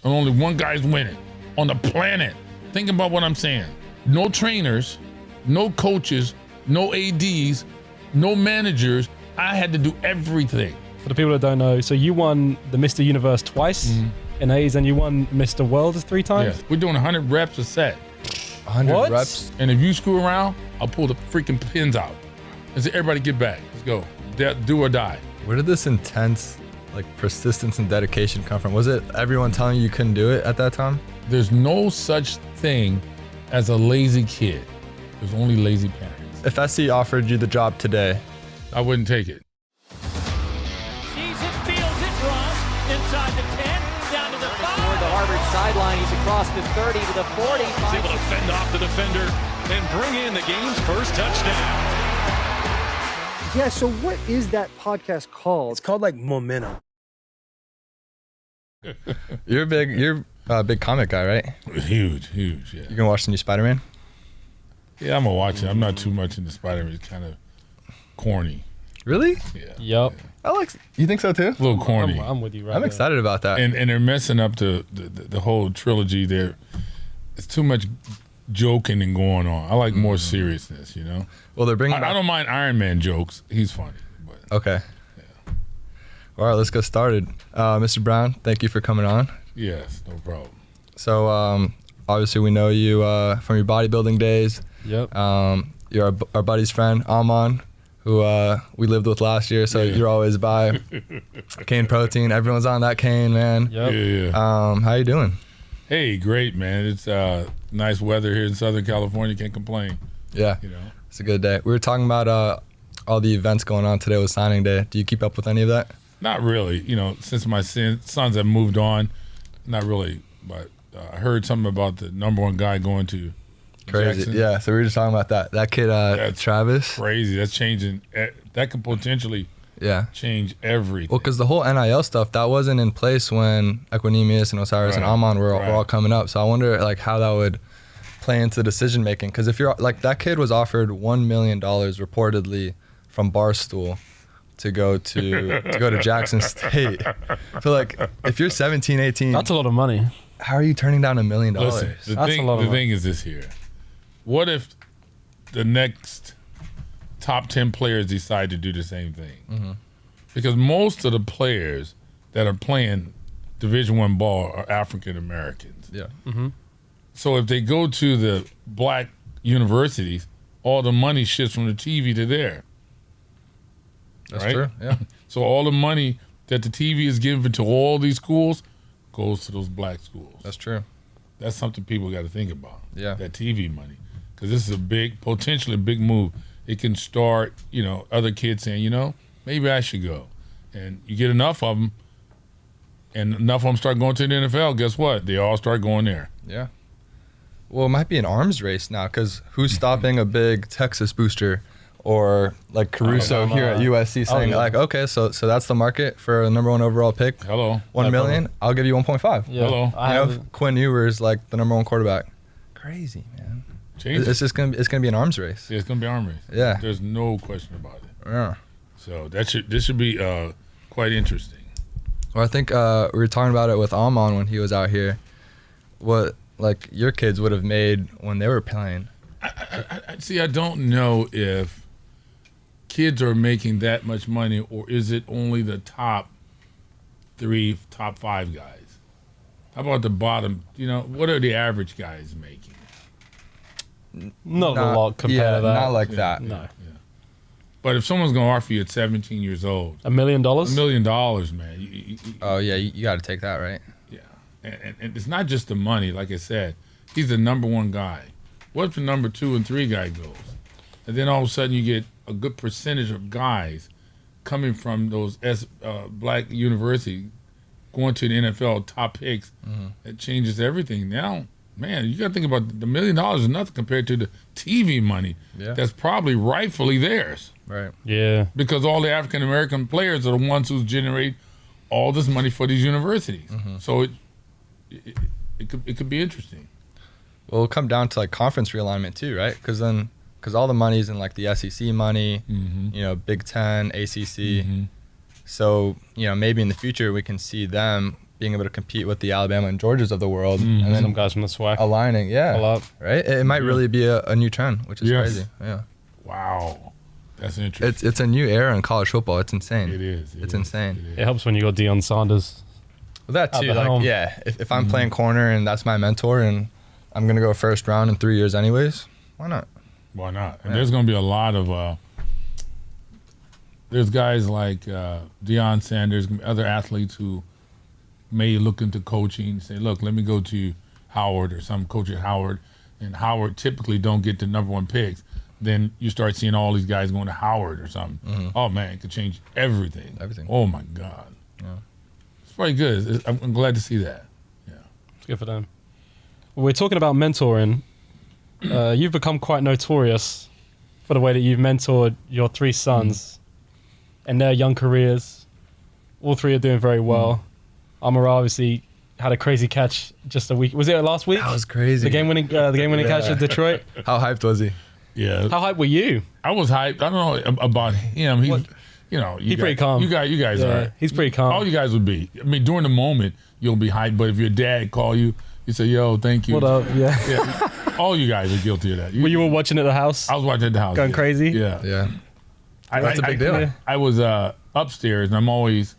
and only one guy's winning on the planet. Think about what I'm saying. No trainers, no coaches, no ADs, no managers. I had to do everything. For the people that don't know, so you won the Mr. Universe twice in A's, and you won Mr. World 3 times? Yeah. We're doing 100 reps a set. 100 reps? And if you screw around, I'll pull the freaking pins out and say, everybody get back. Let's go. Do or die. Where did this intense persistence and dedication come from? Was it everyone telling you couldn't do it at that time? There's no such thing as a lazy kid. There's only lazy parents. If SC offered you the job today, I wouldn't take it. Sees it, feels it, runs inside the 10, down to the 5. Toward the Harvard sideline, he's across the 30 to the 40. He's able to fend off the defender and bring in the game's first touchdown. Yeah, so what is that podcast called? It's called like Momentum. you're a big comic guy, right? Huge, yeah. You gonna watch the new Spider-Man? Yeah, I'm gonna watch it. I'm not too much into Spider-Man. It's kind of corny. Really? Yeah. Yep. You think so too? A little corny. I'm with you right I'm there. excited about that. And they're messing up the whole trilogy there. It's too much joking and going on. I like more seriousness, you know? Well, they're bringing I don't mind Iron Man jokes. He's funny. But Okay. Yeah. All right, let's get started. Mr. Brown, thank you for coming on. yes, no problem. So obviously we know you from your bodybuilding days. Yep. You're our buddy's friend, Amon, who we lived with last year. So you're always by cane protein. Everyone's on that cane, man. Yep. Yeah. How you doing? Hey, great, man. It's nice weather here in Southern California. Can't complain. Yeah, You know? it's a good day. We were talking about all the events going on today with signing day. Do you keep up with any of that? Not really. You know, since my sons have moved on, not really. But I heard something about the number one guy going to Crazy. Jackson. Yeah, so we were just talking about that. That kid, That's Travis. Crazy. That's changing. That could potentially Yeah. change everything. Well, because the whole NIL stuff, that wasn't in place when Equinemius and Osiris and Right. Amon were Right. all coming up. So I wonder how that would play into decision making. Because if you're that kid was offered $1 million reportedly from Barstool to go to Jackson State. So if you're 17, 18, That's a lot of money. how are you turning down $1 million? Listen, the That's a lot of thing is this here. What if the next top 10 players decide to do the same thing? Mm-hmm. Because most of the players that are playing Division I ball are African Americans. Yeah. So if they go to the black universities, all the money shifts from the TV to there. That's right? true. Yeah. So all the money that the TV is given to all these schools goes to those black schools. That's true. That's something people got to think about. Yeah. That TV money. Because this is potentially a big move. It can start, other kids saying, maybe I should go. And you get enough of them, and enough of them start going to the NFL, guess what? They all start going there. Yeah. Well, it might be an arms race now because who's stopping a big Texas booster or Caruso here at USC saying okay, so that's the market for a number one overall pick. Hello. $1 million, I'll give you 1.5. Yeah. Hello. Quinn Ewers the number one quarterback. Crazy, man. Change It's just gonna be an arms race. Yeah, it's going to be arm race. Yeah. There's no question about it. Yeah. So this should be quite interesting. Well, I think we were talking about it with Amon when he was out here. What your kids would have made when they were playing. I don't know if kids are making that much money, or is it only the top 3, top 5 guys? How about the bottom? What are the average guys making? Not a lot compared to that. Not like that. No. But if someone's going to offer you at 17 years old, $1 million? $1 million, man. Oh yeah, you got to take that, right? Yeah. And it's not just the money. Like I said, he's the number one guy. What if the number 2 and 3 guy goes? And then all of a sudden you get a good percentage of guys coming from those black universities going to the NFL top picks. It changes everything. Now, man, you got to think about the $1 million is nothing compared to the TV money that's probably rightfully theirs. Right. Yeah. Because all the African American players are the ones who generate all this money for these universities. So it could be interesting. Well, it'll come down to conference realignment too, right? Because all the money's in the SEC money, Big Ten, ACC. So maybe in the future we can see them being able to compete with the Alabama and Georgias of the world, Mm-hmm. and then Some guys from the SWAC. aligning, A lot. right? It might really be a new trend, which is Yes. crazy. Yeah, Wow, that's interesting. it's a new era in college football. It's insane. It is. It's insane. It helps when you got Deion Sanders. Well, that At too, the like, helm. yeah. If I'm playing corner and that's my mentor, and I'm gonna go first round in 3 years anyways, why not? Why not? And Yeah. there's going to be a lot of. There's guys like Deion Sanders, other athletes who may look into coaching, say, look, let me go to Howard or some coach at Howard, and Howard typically don't get the number 1 picks. Then you start seeing all these guys going to Howard or something. Oh man, it could change everything. Everything. Oh my God. Yeah. It's pretty good. I'm glad to see that. Yeah. It's good for them. We're talking about mentoring. You've become quite notorious for the way that you've mentored your 3 sons and their young careers. All 3 are doing very well. Amara obviously had a crazy catch just a week. Was it last week? That was crazy. The game-winning catch at Detroit. How hyped was he? Yeah. How hyped were you? I was hyped. I don't know about him. He's, you know, He's pretty calm. You guys are. He's pretty calm. All you guys would be. I mean, during the moment, you'll be hyped. But if your dad call you, you say, "Yo, thank you." What up? Yeah. Yeah. All you guys are guilty of that. Were you all watching at the house? I was watching at the house. Going yeah. crazy? Yeah. Yeah. That's a big deal. I was upstairs, and I'm always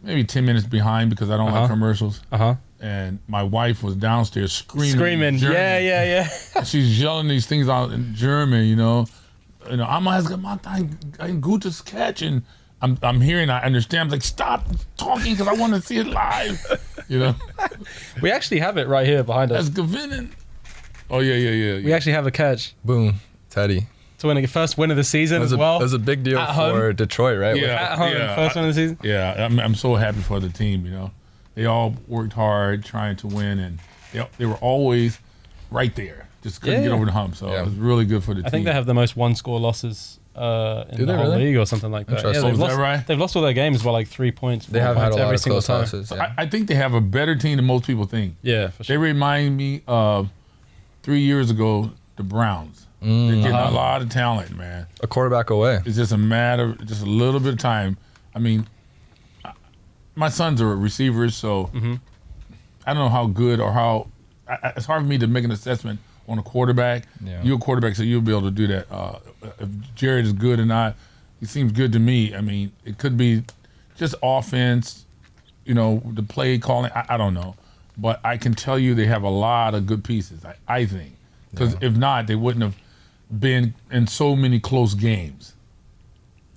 maybe 10 minutes behind because I don't like commercials. Uh-huh. And my wife was downstairs screaming. German. Yeah. She's yelling these things out in German, you know. I'm ein gutes catch, and I'm hearing, I understand. I'm like, stop talking because I want to see it live, you know. We actually have it right here behind us. That's gewinnen. Oh yeah. We actually have a catch Boom, Teddy. to win the first win of the season It was as well. It was a big deal At for home. Detroit, right? Yeah. At home, first win of the season. Yeah, I'm so happy for the team. You know, they all worked hard trying to win, and they were always right there. Just couldn't get over the hump. So it was really good for the team. I think they have the most one-score losses in Do the they whole really? league or something like that. Interesting. they've Is that lost, right? They've lost all their games by like 3 points. They 4 have had points a lot every of single close time. losses. Yeah. I think they have a better team than most people think. Yeah, for They sure. remind me of 3 years ago, the Browns. They're getting a lot of talent, man. A quarterback away. It's just a matter, just a little bit of time. I mean, my sons are receivers, so I don't know how good or how. It's hard for me to make an assessment on a quarterback. Yeah. You're a quarterback, so you'll be able to do that. If Jared is good or not, he seems good to me. I mean, it could be just offense, the play calling. I don't know. But I can tell you they have a lot of good pieces, I think. Because if not, they wouldn't have been in so many close games.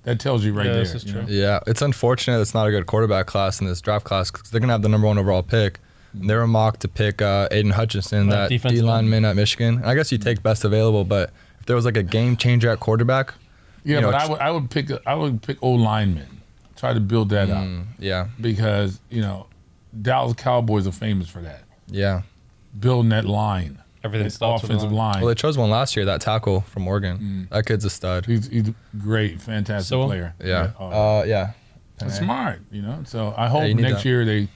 That tells you right there. this is true. Yeah, it's unfortunate it's not a good quarterback class in this draft class because they're going to have the number 1 overall pick. And they were mocked to pick Aiden Hutchinson, Right, that defensive D lineman at Michigan. And I guess you take best available, but if there was like a game changer at quarterback, Yeah, but I would pick O linemen. Try to build that up yeah, because Dallas Cowboys are famous for that. yeah. Building that line, Everything that starts with offensive line. Well, they chose one last year, that tackle from Oregon. That kid's a stud. He's great, fantastic So? player. Yeah. Yeah. Yeah. Smart, So I hope you need next that. year they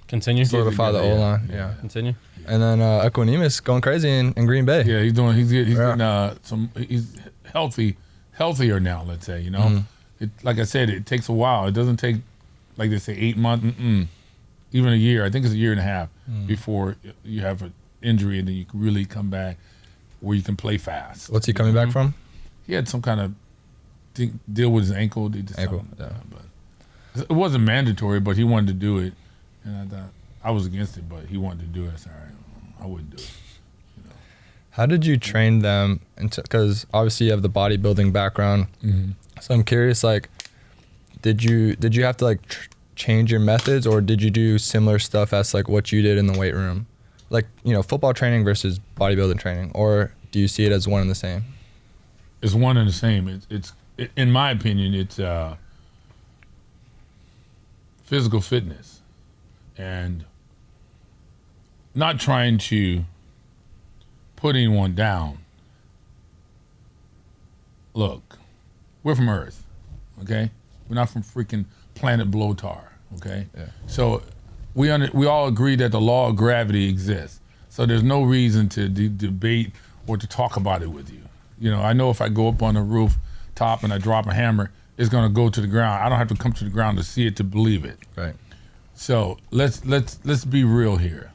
Continue. Solidify the together, O-line. yeah. Yeah. Continue. And then Equanimus going crazy in Green Bay. Yeah, he's getting Yeah. he's healthier now, let's say, Mm-hmm. It, like I said, it takes a while. It doesn't take, like they say, 8 months, even a year. I think it's a year and a half before you have an injury and then you can really come back where you can play fast. What's he coming back from? He had some kind of deal with his ankle. They did Ankle, something, yeah. but it wasn't mandatory, but he wanted to do it. And I thought, I was against it, but he wanted to do it. I said, all right, I wouldn't do it. How did you train them? Because obviously you have the bodybuilding background. So I'm curious, like, did you have to like change your methods, or did you do similar stuff as like what you did in the weight room, like football training versus bodybuilding training, or do you see it as one and the same? It's one and the same. It's in my opinion, it's physical fitness and not trying to put anyone down. Look, we're from Earth, okay? We're not from freaking planet Blotar, okay? Yeah. So we all agree that the law of gravity exists. So there's no reason to debate or to talk about it with you. I know if I go up on a rooftop and I drop a hammer, it's going to go to the ground. I don't have to come to the ground to see it to believe it. Right. So let's be real here.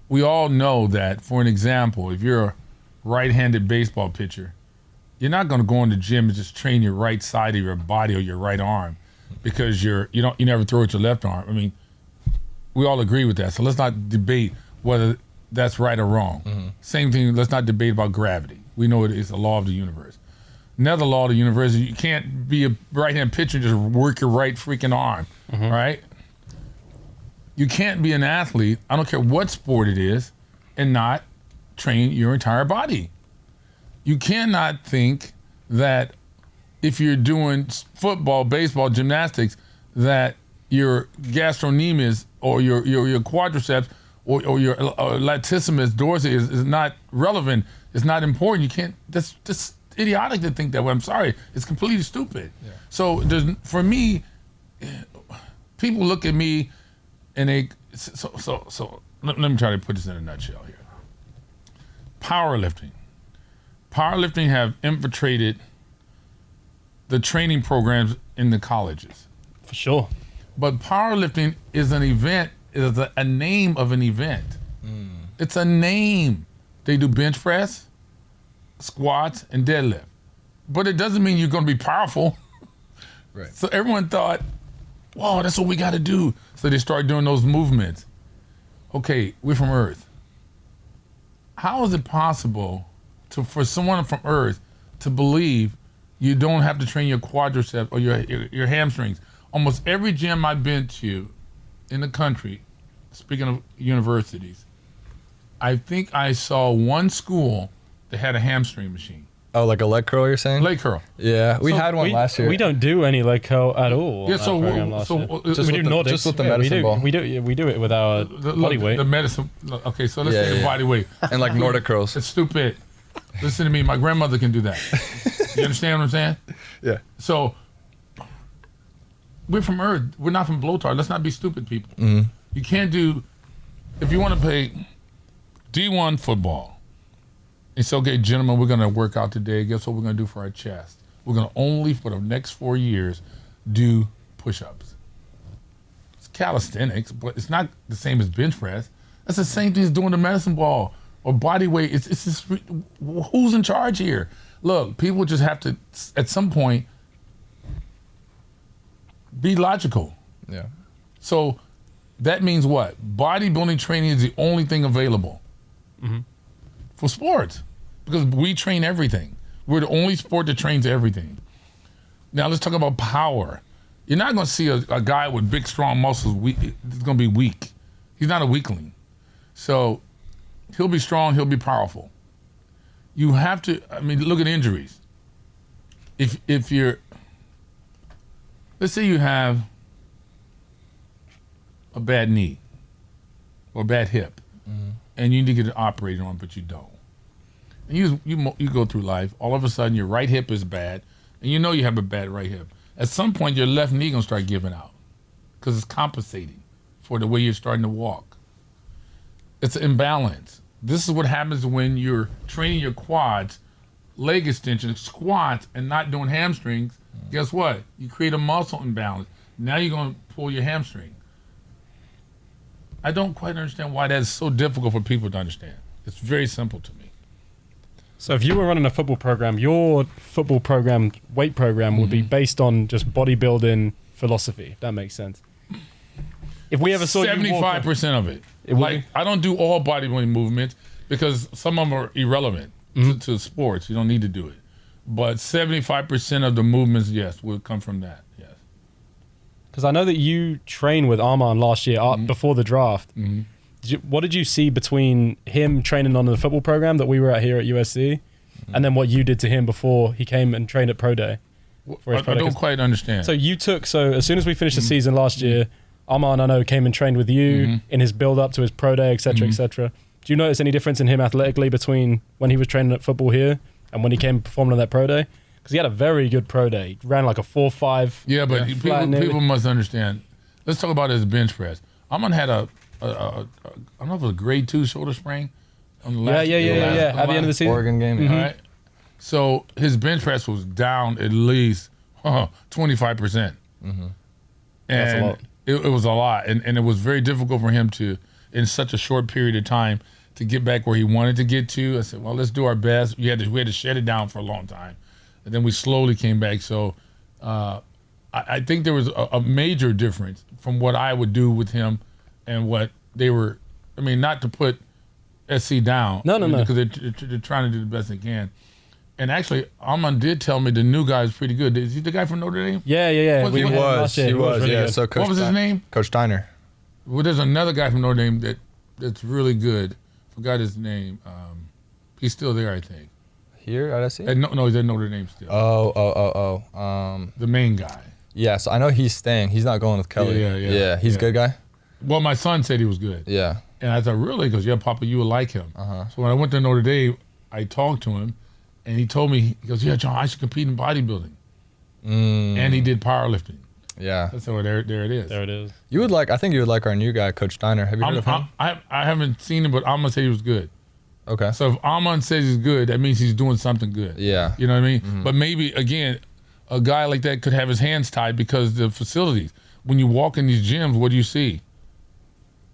We all know that, for an example, if you're a right-handed baseball pitcher, you're not going to go in the gym and just train your right side of your body or your right arm because you never throw with your left arm. I mean, we all agree with that. So let's not debate whether that's right or wrong. Mm-hmm. Same thing, let's not debate about gravity. We know it is a law of the universe. Another law of the universe is you can't be a right-hand pitcher and just work your right freaking arm, right? You can't be an athlete, I don't care what sport it is, and not train your entire body. You cannot think that if you're doing football, baseball, gymnastics, that your gastrocnemius or your quadriceps or your latissimus dorsi is not relevant. It's not important. You can't. That's just idiotic to think that way. I'm sorry. It's completely stupid. Yeah. So for me, people look at me and they. So let me try to put this in a nutshell here. Powerlifting have infiltrated the training programs in the colleges. For sure. But powerlifting is an event, is a name of an event. It's a name. They do bench press, squats, and deadlift. But it doesn't mean you're going to be powerful. Right. So everyone thought, whoa, that's what we got to do. So they started doing those movements. Okay, we're from Earth. How is it possible for someone from Earth to believe you don't have to train your quadriceps or your hamstrings? Almost every gym I've been to in the country, speaking of universities, I think I saw one school that had a hamstring machine. Oh, like a leg curl, you're saying? Leg curl. Yeah, we had one last year. We don't do any leg curl at all. Yeah, so we do Nordics. Just with the medicine ball. We do it with our body weight. The medicine. Okay, so let's say the body weight. And like Nordic curls. It's stupid. Listen to me. My grandmother can do that. You understand what I'm saying? Yeah. So we're from Earth. We're not from Blowtard. Let's not be stupid people. You can't do. If you want to play D1 football. It's okay, gentlemen, we're going to work out today. Guess what we're going to do for our chest? We're going to only, for the next 4 years, do push-ups. It's calisthenics, but it's not the same as bench press. That's the same thing as doing the medicine ball or body weight. It's just, who's in charge here? Look, people just have to, at some point, be logical. Yeah. So that means what? Bodybuilding training is the only thing available for sports because we train everything. We're the only sport that trains everything. Now let's talk about power. You're not going to see a guy with big, strong muscles. He's going to be weak. He's not a weakling. So he'll be strong. He'll be powerful. You have to. I mean, look at injuries. If you're, let's say you have a bad knee or a bad hip, and you need to get it operated on, but you don't. And you go through life. All of a sudden, your right hip is bad, and you know you have a bad right hip. At some point, your left knee gonna start giving out because it's compensating for the way you're starting to walk. It's an imbalance. This is what happens when you're training your quads, leg extensions, squats, and not doing hamstrings. Guess what? You create a muscle imbalance. Now you're gonna pull your hamstring. I don't quite understand why that is so difficult for people to understand. It's very simple to me. So if you were running a football program, your football program, weight program, would be based on just bodybuilding philosophy. If that makes sense. If we ever saw 75% of it. Like, I don't do all bodybuilding movements because some of them are irrelevant to sports. You don't need to do it. But 75% of the movements, yes, will come from that. Yes. Because I know that you trained with Arman last year before the draft. What did you see between him training on the football program that we were at here at USC and then what you did to him before he came and trained at Pro Day? I don't quite understand. So as soon as we finished the season last year, Arman, I know, came and trained with you in his build up to his Pro Day, et cetera, et cetera. Do you notice any difference in him athletically between when he was training at football here and when he came performing on that Pro Day? Because he had a very good Pro Day. He ran like a 4.5. Yeah, but people must understand. Let's talk about his bench press. Arman had I don't know if it was a grade 2 shoulder sprain. On the last, At the end of the season. Oregon game. All right. So his bench press was down at least 25%. That's a lot. it was a lot, and it was very difficult for him to, in such a short period of time, to get back where he wanted to get to. I said, well, let's do our best. We had to shut it down for a long time, and then we slowly came back. So I think there was a major difference from what I would do with him and what they were. I mean, not to put SC down. No. Because they're trying to do the best they can. And actually, Amon did tell me the new guy is pretty good. Is he the guy from Notre Dame? Yeah. He was really yeah. good. So Coach What was his name? Coach Steiner. Well, there's another guy from Notre Dame that's really good. Forgot his name. He's still there, I think. Here at SC? No, he's at Notre Dame still. The main guy. Yeah, so I know he's staying. He's not going with Kelly. Yeah. He's a good guy? Well, my son said he was good. Yeah. And I thought, really? He goes, yeah, Papa, you would like him. So when I went to Notre Dame, I talked to him, and he told me, he goes, yeah, John, I should compete in bodybuilding. And he did powerlifting. Yeah. So there it is. There it is. I think you would like our new guy, Coach Steiner. Have you heard of him? I haven't seen him, but Amon said he was good. Okay. So if Amon says he's good, that means he's doing something good. Yeah. You know what I mean? But maybe, again, a guy like that could have his hands tied because the facilities. When you walk in these gyms, what do you see?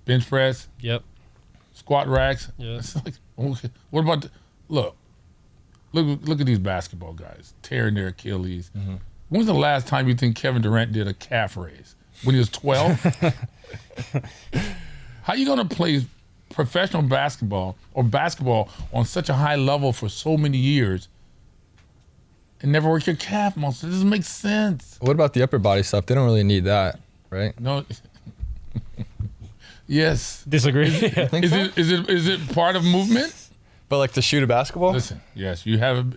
Bench press, Yep. squat racks. Yeah. It's like, okay. What about look at these basketball guys tearing their Achilles. When's the last time you think Kevin Durant did a calf raise? When he was 12? How you gonna play professional basketball or basketball on such a high level for so many years and never work your calf muscle? It doesn't make sense. What about the upper body stuff? They don't really need that, right? No. Yes. Disagree. Think so? Is it part of movement? But like to shoot a basketball? Listen, yes, you have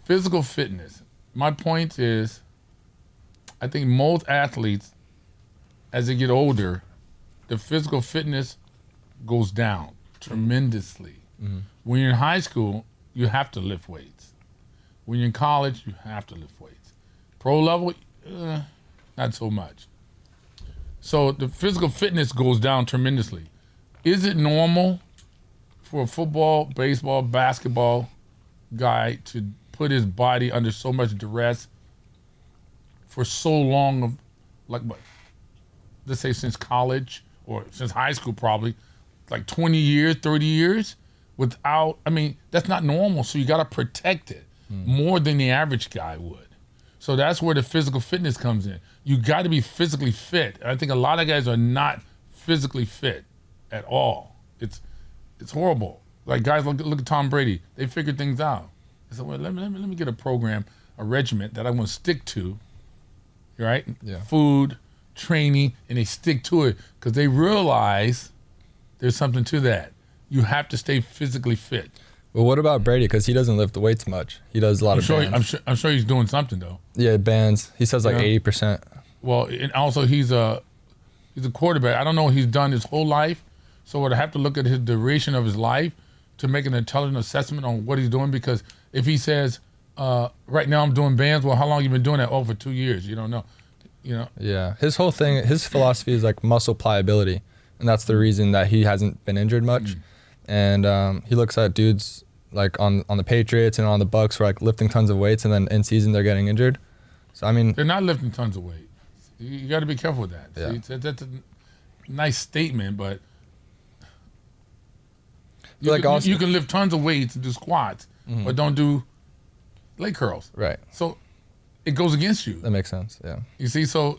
physical fitness. My point is, I think most athletes, as they get older, the physical fitness goes down tremendously. When you're in high school, you have to lift weights. When you're in college, you have to lift weights. Pro level, not so much. So the physical fitness goes down tremendously. Is it normal for a football, baseball, basketball guy to put his body under so much duress for so long of, like what, let's say since college or since high school probably, like 20 years, 30 years without, I mean, that's not normal. So you got to protect it more than the average guy would. So that's where the physical fitness comes in. You got to be physically fit. I think a lot of guys are not physically fit at all. It's horrible. Like guys look at Tom Brady. They figured things out. They said, well, let me get a program, a regiment that I want to stick to. Right? Yeah. Food, training, and they stick to it because they realize there's something to that. You have to stay physically fit. Well, what about Brady? Because he doesn't lift the weights much. He does a lot of bands. I'm sure he's doing something though. Yeah, bands. He says like 80%. Well, and also he's a quarterback. I don't know what he's done his whole life, so I'd have to look at his duration of his life to make an intelligent assessment on what he's doing. Because if he says, right now I'm doing bands, well, how long have you been doing that? Oh, for 2 years. You don't know. You know. Yeah, his whole thing, his philosophy is like muscle pliability, and that's the reason that he hasn't been injured much. And he looks at dudes like on the Patriots and on the Bucks who are like lifting tons of weights, and then in season they're getting injured. So I mean, they're not lifting tons of weight. You got to be careful with that. Yeah. See, that's a nice statement, but you can lift tons of weights and do squats, but don't do leg curls. right. So it goes against you. That makes sense. Yeah. You see, so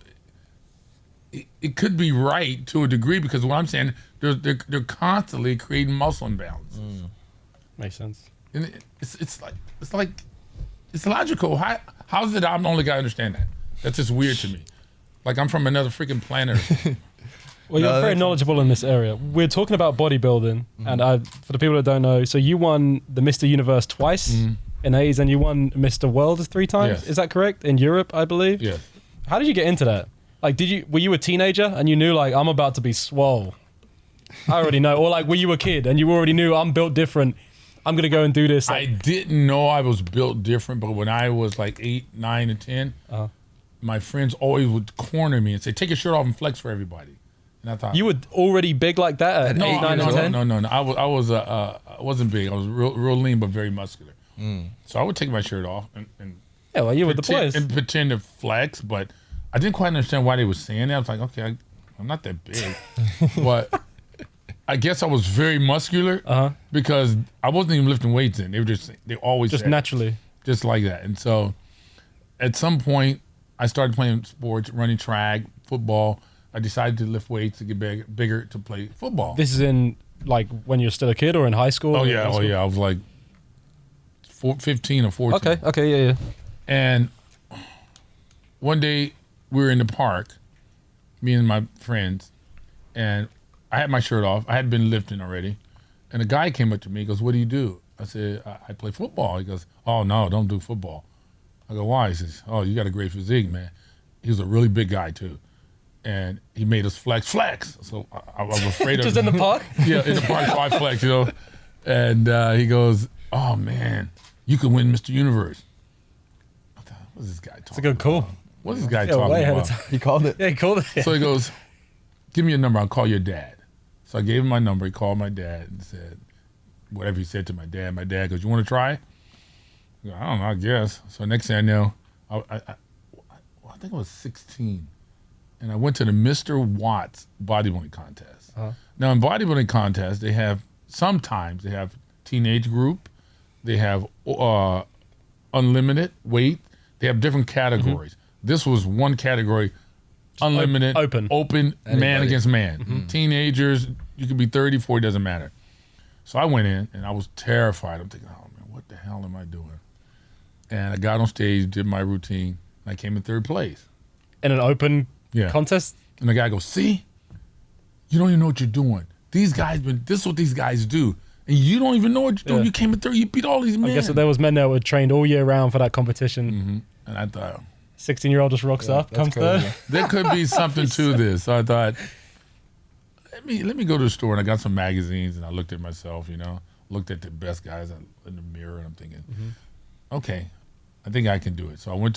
it could be right to a degree because what I'm saying, they're constantly creating muscle imbalances. Makes sense. And it's logical. How is it I'm the only guy to understand that? That's just weird to me. Like I'm from another freaking planet. Well, you're very knowledgeable in this area. We're talking about bodybuilding, and for the people that don't know, so you won the Mr. Universe twice in A's, and you won Mr. World 3 times. Yes. Is that correct? In Europe, I believe. Yeah. How did you get into that? Like, were you a teenager and you knew like I'm about to be swole? I already know. Or like, were you a kid and you already knew I'm built different? I'm gonna go and do this. I didn't know I was built different, but when I was like 8, 9, and 10, my friends always would corner me and say, "Take your shirt off and flex for everybody." And I thought You were already big like that at 8, 9, and 10? No. I wasn't big. I was real lean, but very muscular. So I would take my shirt off and Yeah, well, you were the boys. and pretend to flex, but I didn't quite understand why they were saying that. I was like, okay, I'm not that big. But I guess I was very muscular because I wasn't even lifting weights then. They always Just said, naturally. just like that. And so at some point, I started playing sports, running track, football. I decided to lift weights to get bigger to play football. This is in like when you're still a kid or in high school? Oh yeah. I was like 15 or 14. Okay, yeah. And one day we were in the park, me and my friends, and I had my shirt off. I had been lifting already. And a guy came up to me. He goes, "What do you do?" I said, I play football. He goes, "Oh, no, don't do football." I go, "Why?" He says, "Oh, you got a great physique, man." He was a really big guy, too. And he made us flex. So I was afraid of Just in the park? Yeah, in the park, so I flex, you know. And he goes, "Oh, man, you can win Mr. Universe." I thought, what's this guy talking It's a good call. What's this guy Yeah, talking way ahead about? of time. He called it. Yeah, he called it. So he goes, "Give me your number. I'll call your dad." So I gave him my number. He called my dad and said, whatever he said to my dad. My dad goes, "You want to try?" I go, "I don't know, I guess." So next thing I know, I think I was 16. And I went to the Mr. Watts bodybuilding contest. Now in bodybuilding contests, sometimes they have teenage group, they have unlimited weight, they have different categories. This was one category, unlimited, open man Anybody. against man. Teenagers, you could be 30, 40, doesn't matter. So I went in and I was terrified. I'm thinking, oh man, what the hell am I doing? And I got on stage, did my routine, and I came in third place. In an open Yeah. contest? And the guy goes, "See, you don't even know what you're doing. This is what these guys do. And you don't even know what you're doing. Yeah. You came in third, you beat all these men." I guess that there was men that were trained all year round for that competition. And I thought, 16-year-old just rocks up, that's comes crazy. third. there could be something to this. So I thought, let me go to the store, and I got some magazines, and I looked at myself, looked at the best guys in the mirror, and I'm thinking, okay, I think I can do it. So I was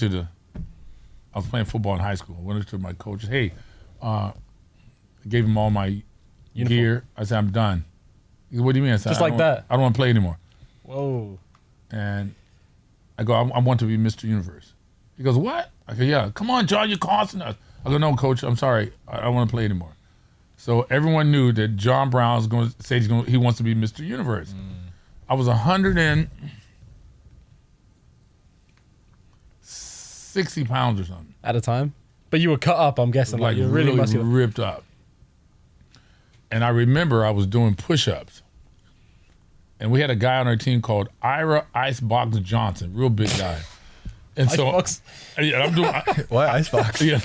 playing football in high school. I went to my coach, "Hey," I gave him all my gear. I said, "I'm done." He said, "What do you mean?" I said, Just "I like don't- that? I don't want to play anymore." Whoa. And I go, I want to be Mr. Universe. He goes, "What?" I go, "Yeah, come on, John, you're costing us." I go, "No, coach, I'm sorry. I don't want to play anymore." So everyone knew that John Brown's going to say he wants to be Mr. Universe. I was 160 pounds or something. At a time? But you were cut up, I'm guessing. Like you're really muscular. ripped up. And I remember I was doing push-ups. And we had a guy on our team called Ira Icebox Johnson, real big guy. And Icebox? So, yeah, I'm doing. Why icebox? Yeah,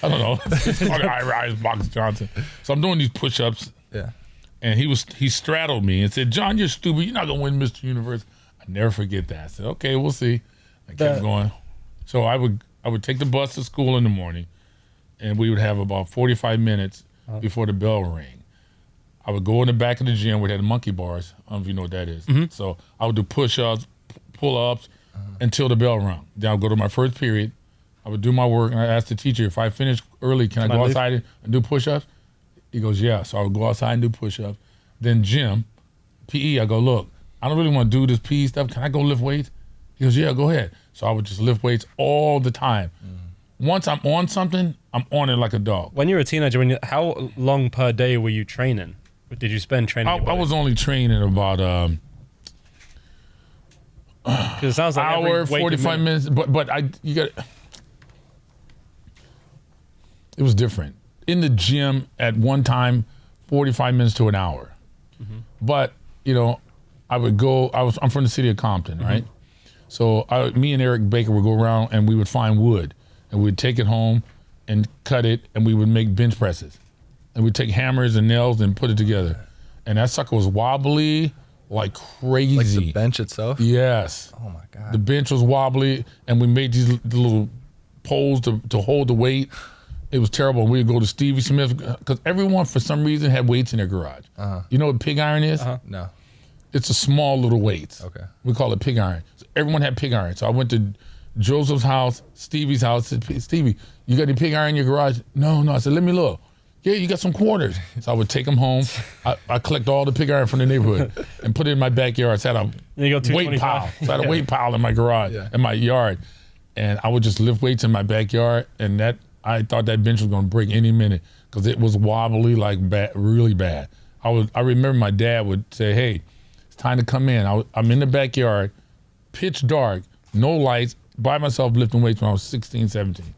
I don't know. It's called Ira Icebox Johnson. So I'm doing these push-ups, Yeah. and he straddled me and said, "John, you're stupid. You're not gonna win Mr. Universe." I never forget that. I said, "Okay, we'll see." I kept going. So I would take the bus to school in the morning, and we would have about 45 minutes before the bell rang. I would go in the back of the gym where they had monkey bars. I don't know if you know what that is. So I would do push-ups, pull-ups until the bell rang. Then I'd go to my first period. I would do my work, and I asked the teacher, if I finish early, can I go outside and do push-ups? He goes, "Yeah." So I would go outside and do push-ups. Then gym, PE, I go, "Look, I don't really want to do this PE stuff. Can I go lift weights?" He goes, "Yeah, go ahead." So I would just lift weights all the time. Once I'm on something, I'm on it like a dog. When you were a teenager, how long per day were you training? Did you spend training? I was only training about because it sounds like every hour, weighted 45 minutes. But it was different. In the gym at one time, 45 minutes to an hour. But, I would go, I'm from the city of Compton, right? So me and Eric Baker would go around and we would find wood and we'd take it home and cut it and we would make bench presses. And we'd take hammers and nails and put it together. And that sucker was wobbly like crazy. Like the bench itself? Yes. Oh my God. The bench was wobbly and we made these little poles to hold the weight. It was terrible. We'd go to Stevie Smith because everyone for some reason had weights in their garage. You know what pig iron is? No. It's a small little weights. Okay. We call it pig iron. So everyone had pig iron. So I went to Joseph's house, Stevie's house. Said, "Stevie, you got any pig iron in your garage?" No. I said, "Let me look." "Yeah, you got some quarters." So I would take them home. I collect all the pig iron from the neighborhood and put it in my backyard. So I had You got a weight 225. pile. So I had a weight pile in my garage, in my yard. And I would just lift weights in my backyard. And that I thought that bench was going to break any minute because it was wobbly like bad, really bad. I remember my dad would say, "Hey, it's time to come in." I'm in the backyard, pitch dark, no lights, by myself lifting weights when I was 16, 17.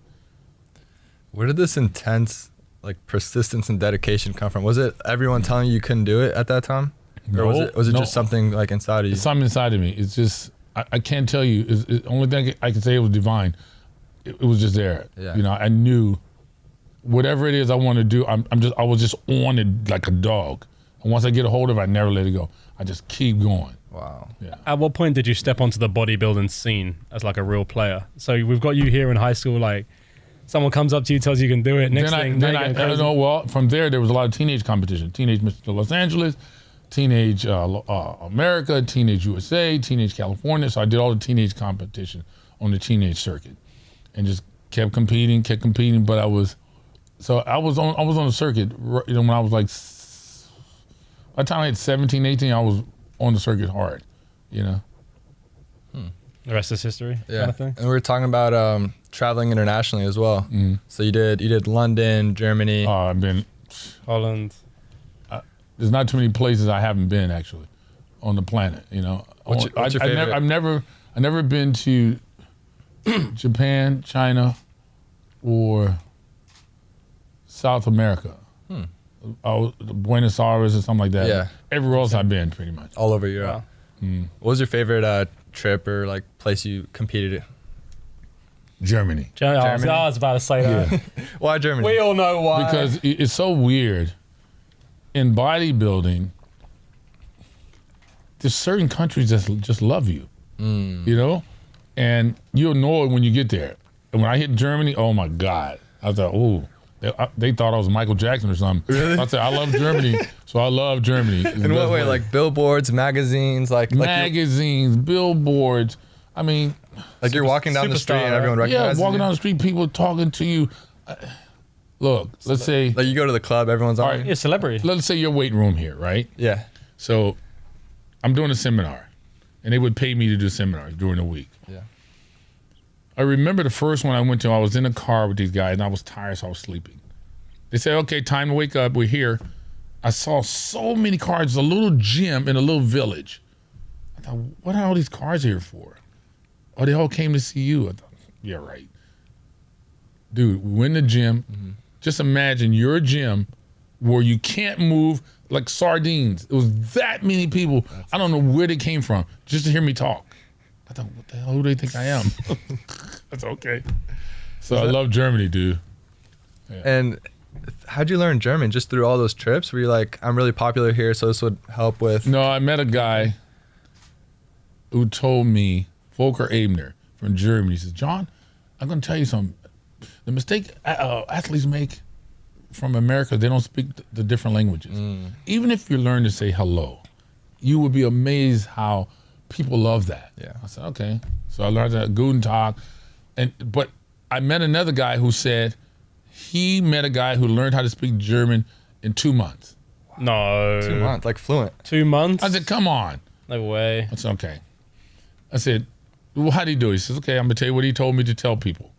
Where did this intense like persistence and dedication come from? Was it everyone telling you couldn't do it at that time? Or was it No. just something like inside of you? It's something inside of me. It's just I can't tell you. It's the only thing I can say it was divine. It was just there. Yeah. You know, I knew whatever it is I want to do. I was just on it like a dog. And once I get a hold of it, I never let it go. I just keep going. Wow. Yeah. At what point did you step onto the bodybuilding scene as like a real player? So we've got you here in high school, like someone comes up to you, tells you can do it. Next thing, Then I know. Well, from there was a lot of teenage competition. Teenage Mr. Los Angeles, Teenage America, Teenage USA, Teenage California. So I did all the teenage competition on the teenage circuit, and just kept competing. But I was on the circuit. You know, when I was like, by the time I hit 17, 18, I was on the circuit hard. You know. The rest is history, Yeah. kind of thing. And we were talking about traveling internationally as well. So you did London, Germany. I've been. Holland. There's not too many places I haven't been actually on the planet. You know, What's your favorite? I've never been to Japan, China, or South America. Buenos Aires or something like that. Yeah. Everywhere else I've been, pretty much. All over Europe. What was your favorite trip or like place you competed at? Germany. I was about to say that. Yeah. Why Germany? We all know why. Because it's so weird. In bodybuilding, there's certain countries that just love you, you know? And you'll know it when you get there. And when I hit Germany, oh my God. I thought, oh, they thought I was Michael Jackson or something. Really? I said, I love Germany, so I love Germany. In what way? Like billboards, magazines, magazines, billboards. I mean, like you're walking down the street and everyone yeah, recognizes walking you? down the street, people talking to you. Look, let's say, Like you go to the club, everyone's on. All right. You're a celebrity. let's say your weight room here, right? Yeah. So I'm doing a seminar, and they would pay me to do seminars during the week. Yeah. I remember the first one I went to, I was in a car with these guys, and I was tired, so I was sleeping. They said, okay, time to wake up, we're here. I saw so many cars, a little gym in a little village. I thought, what are all these cars here for? Oh, they all came to see you. I thought, yeah, right. Dude, we went to the gym. Just imagine you're a gym where you can't move like sardines. It was that many people. I don't know where they came from just to hear me talk. I thought, what the hell do they think I am? That's okay. So I love Germany, dude. And how'd you learn German? Just through all those trips? Were you like, I'm really popular here, so this would help with? No, I met a guy who told me, Volker Ebner from Germany, he says, John, I'm going to tell you something. The mistake athletes make from America, they don't speak the different languages. Even if you learn to say hello, you would be amazed how people love that. Yeah. I said, okay. So I learned that Guten Tag. But I met another guy who said he met a guy who learned how to speak German in 2 months. No. 2 months, like fluent. 2 months? I said, come on. No way. That's okay. I said, well, how do you do it? He says, okay, I'm going to tell you what he told me to tell people.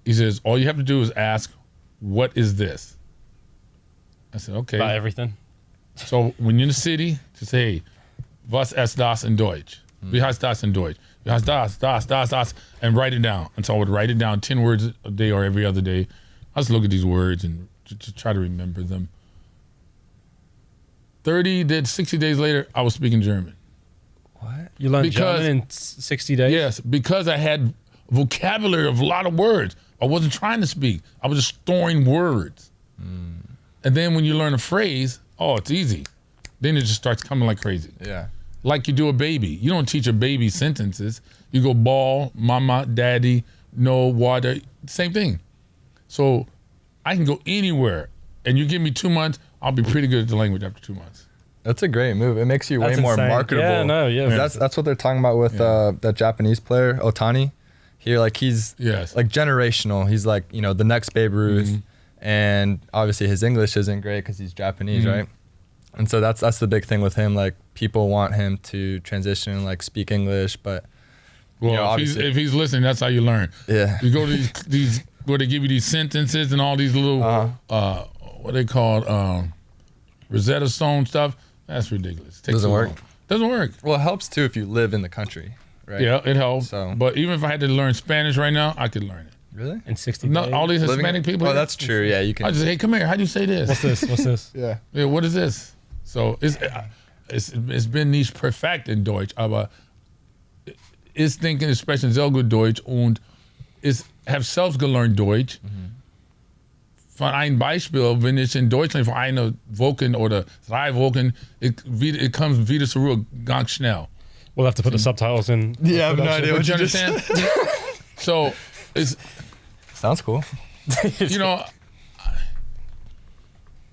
He says, all you have to do is ask, what is this? I said, okay. About everything. So when you're in the city, just say, hey, was ist das in Deutsch? Wie heißt das in Deutsch? Wie heißt das, and write it down. And so I would write it down 10 words a day or every other day. I just look at these words and just try to remember them. 60 days later, I was speaking German. What? You learned Because- German in 60 days? Yes, because I had vocabulary of a lot of words. I wasn't trying to speak. I was just storing words. And then when you learn a phrase, oh, it's easy. Then it just starts coming like crazy. Yeah. Like you do a baby. You don't teach a baby sentences. You go ball, mama, daddy, no, water, same thing. So I can go anywhere. And you give me 2 months, I'll be pretty good at the language after 2 months. That's a great move. It makes you That's way more insane. marketable. Yeah, no, yeah. That's what they're talking about with that Japanese player, Otani. Here, like he's Yes. like generational. He's like, you know, the next Babe Ruth. And obviously his English isn't great because he's Japanese, right? And so that's the big thing with him. Like people want him to transition and like speak English, but Well, you know, if obviously, he's listening, that's how you learn. yeah, You go to these where they give you these sentences and all these little what they call Rosetta Stone stuff. That's ridiculous. Takes Doesn't too work? long. Doesn't work. Well, it helps too if you live in the country, right? Yeah, it helps. So- But even if I had to learn Spanish right now, I could learn it. Really? In 60 No, days. all these Living- Hispanic people. Oh, here, that's true. Yeah, you I can. just say, hey, come here. How do you say this? What's this? What's this? Yeah. Yeah, what is this? So it's been nicht perfekt in Deutsch, aber ich denke, ich spreche sehr gut Deutsch und ich habe selbst gelernt Deutsch. Von einem Beispiel, wenn ich in Deutschland für eine Woche oder 3 Wochen, it comes wieder zurück ganz schnell. We'll have to put the subtitles in. Yeah, I have no idea But what you you just understand? said. So it's Sounds cool. you know,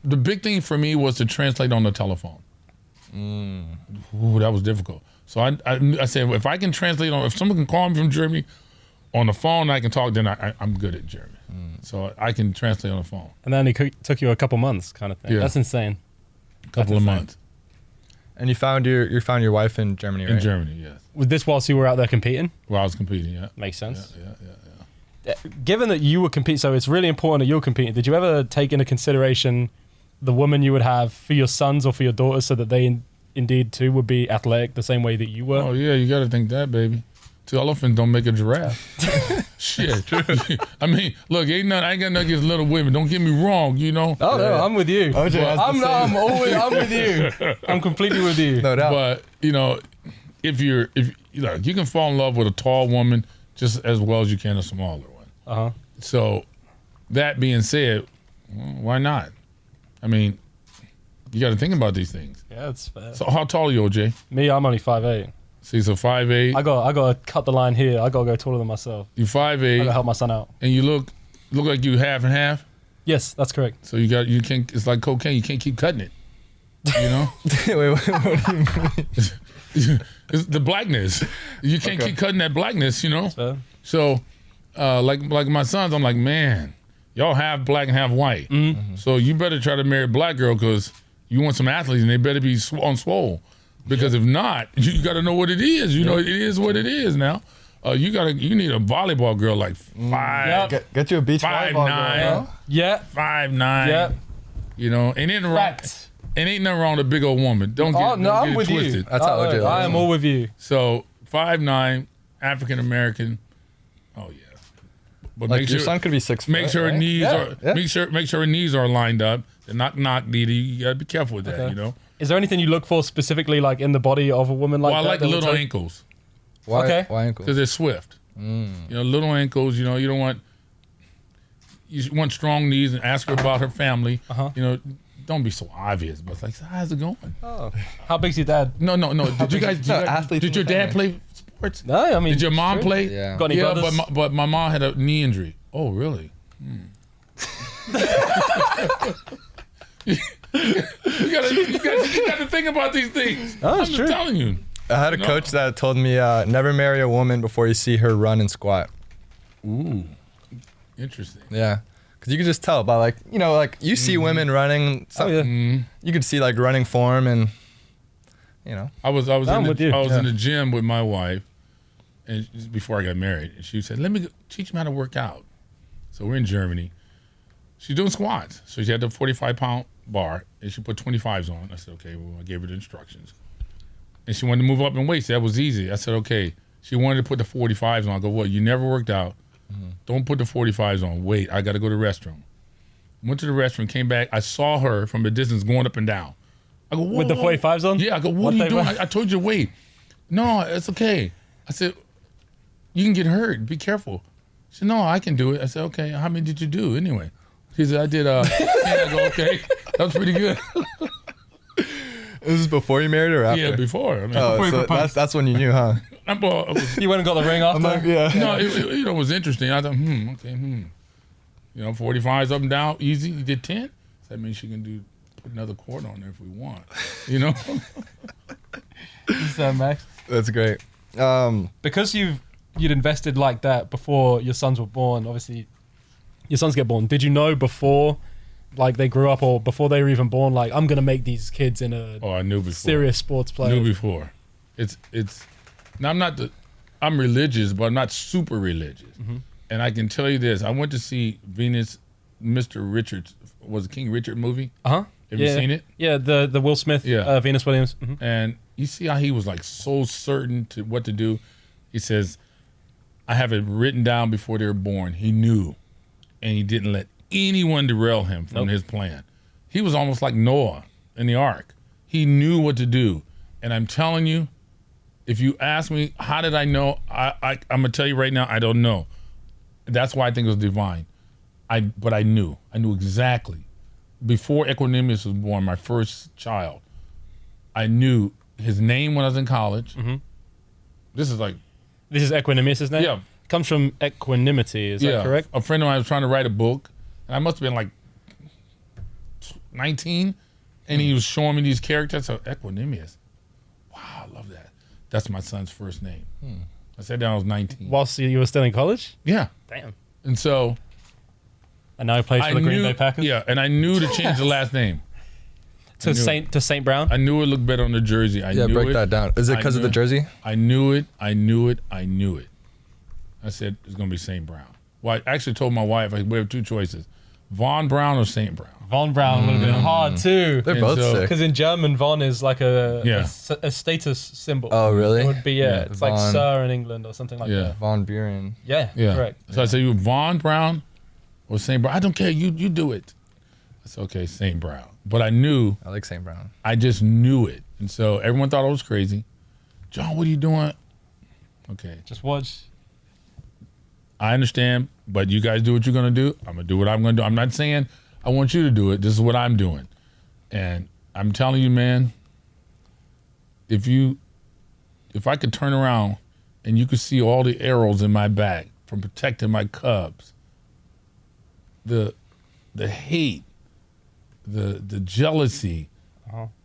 the big thing for me was to translate on the telephone. Ooh, that was difficult. So I said, if I can translate if someone can call me from Germany on the phone, I can talk. Then I'm good at German. So I can translate on the phone. And then it took you a couple months, kind of thing. Yeah. That's insane. A couple of insane. months And you found your wife in Germany, right? in Germany. Yes, Was this whilst you were out there competing? where I was competing. Yeah, Makes sense. yeah. Given that you were competing, so it's really important that you're competing. Did you ever take into consideration the woman you would have for your sons or for your daughters, so that they indeed too would be athletic the same way that you were? Oh yeah, you got to think that, baby. 2 elephants don't make a giraffe. Shit. I mean, look, I ain't got nothing against little women. Don't get me wrong, you know. Oh no, I'm with you. OJ has the same. I'm with you. I'm completely with you. No doubt. But you know, if you can fall in love with a tall woman just as well as you can a smaller one. Uh-huh. So, that being said, well, why not? I mean, you got to think about these things. Yeah, that's fair. So, how tall are you, OJ? Me, I'm only 5'8". See, so 5'8". I got to cut the line here. I got to go taller than myself. You I got to 5'8", help my son out. and you look like you half and half. Yes, that's correct. So you can't. It's like cocaine. You can't keep cutting it. You know, Wait, what do you mean? it's the blackness. You can't keep cutting that blackness. You know. Fair. So, like my sons, I'm like, man, y'all half black and half white. So you better try to marry a black girl because you want some athletes and they better be on swole. Because if not, you got to know what it is. You know, it is what it is now. You need a volleyball girl like 5'9", Get you a beach volleyball 5'9", girl, huh? Yeah. 5'9". Yeah. You know, and ain't wrong. Fact. And ain't nothing wrong with a big old woman. Don't get, Oh, no, don't I'm get it with twisted. you. That's how OJ I likes am it. all with you. So 5'9", African American. Oh yeah. But Like your son could be 6 foot. make sure her right? knees Yeah. are make sure her knees are lined up. They're not needy. You gotta be careful with that. Okay. You know. Is there anything you look for specifically, like in the body of a woman like Well, I that? like that would little take- ankles Why? Okay. Why ankle? because they're swift. You know, little ankles. You know, you want strong knees. And ask her about her family. You know, don't be so obvious. But it's like, how's it going? Oh. How big's your dad? No. Did you guys? athletes Did in your the dad family. play sports? No, I mean. Did your mom true. play? Yeah. Got any Yeah, brothers? but my mom had a knee injury. Oh, really? You gotta think about these things. Oh, it's I'm true. just telling you. I had a coach that told me never marry a woman before you see her run and squat. Ooh, interesting. Yeah. Because you can just tell by like you see women running. Oh, yeah. You could see like running form and, you know. I was I'm with you. in the gym with my wife, and before I got married, and she said, "Let me teach him how to work out." So we're in Germany. She's doing squats, so she had the 45-pound bar, and she put 25s on. I said, "Okay." Well, I gave her the instructions, and she wanted to move up in weights. That was easy. I said, "Okay." She wanted to put the 45s on. I go, "What? You never worked out. Don't put the 45s on. Wait, I got to go to the restroom." Went to the restroom, came back. I saw her from a distance going up and down. I go, whoa, With the 45s on? Yeah, I go, what are you they doing? were? I told you to wait. No, it's okay. I said, you can get hurt. Be careful. She said, no, I can do it. I said, okay, how many did you do anyway? She said, I did, 10. I go, okay, that was pretty good. This is before you married or after? Yeah, before. I mean, Oh, so that's when you knew, huh? You went and got the ring after? No, it was interesting. I thought, okay. You know, 45s up and down, easy. You did 10. So that means she can put another quarter on there if we want. You know? Max. That's great. Because you'd invested like that before your sons were born, obviously your sons get born. Did you know before like they grew up or before they were even born, like I'm gonna make these kids in a I knew before. serious sports player? Knew before. It's now I'm religious, but I'm not super religious. And I can tell you this: I went to see Venus, Mr. Richards. Was it King Richard movie? Uh-huh. Have you seen it? Yeah, the Will Smith, Venus Williams. Mm-hmm. And you see how he was like so certain to what to do. He says, "I have it written down before they were born." He knew, and he didn't let anyone derail him from his plan. He was almost like Noah in the ark. He knew what to do. And I'm telling you, if you ask me, how did I know? I'm going to tell you right now, I don't know. That's why I think it was divine. But I knew. I knew exactly. Before Equanimous was born, my first child, I knew his name when I was in college. Mm-hmm. This is Equanimous' name? Yeah. It comes from equanimity, is that correct? A friend of mine was trying to write a book, and I must have been like 19, and he was showing me these characters. So Equanimous. Wow, I love that. That's my son's first name. I said that when I was 19. Whilst you were still in college? Yeah. Damn. And so And now he plays for the Green Bay Packers? Yeah, and I knew to change the last name. To Saint Brown? I knew it looked better on the jersey. I knew break it. that down. Is it because of the jersey? I knew it. I knew it. I knew it. I said it's going to be St. Brown. Well, I actually told my wife we have two choices: Von Brown or St. Brown. Von Braun would have been hard too. They're both sick. Because in German, Von is like a status symbol. Oh, really? It would be, it's like Von. Sir in England or something like that. Von Buren. Yeah, correct. So I said, you Von Brown or St. Brown? I don't care. You do it. I said, okay, St. Brown. But I knew. I like St. Brown. I just knew it. And so everyone thought I was crazy. John, what are you doing? Okay. Just watch. I understand, but you guys do what you're going to do. I'm going to do what I'm going to do. I'm not saying I want you to do it. This is what I'm doing. And I'm telling you, man, if I could turn around and you could see all the arrows in my back from protecting my cubs, the hate, the jealousy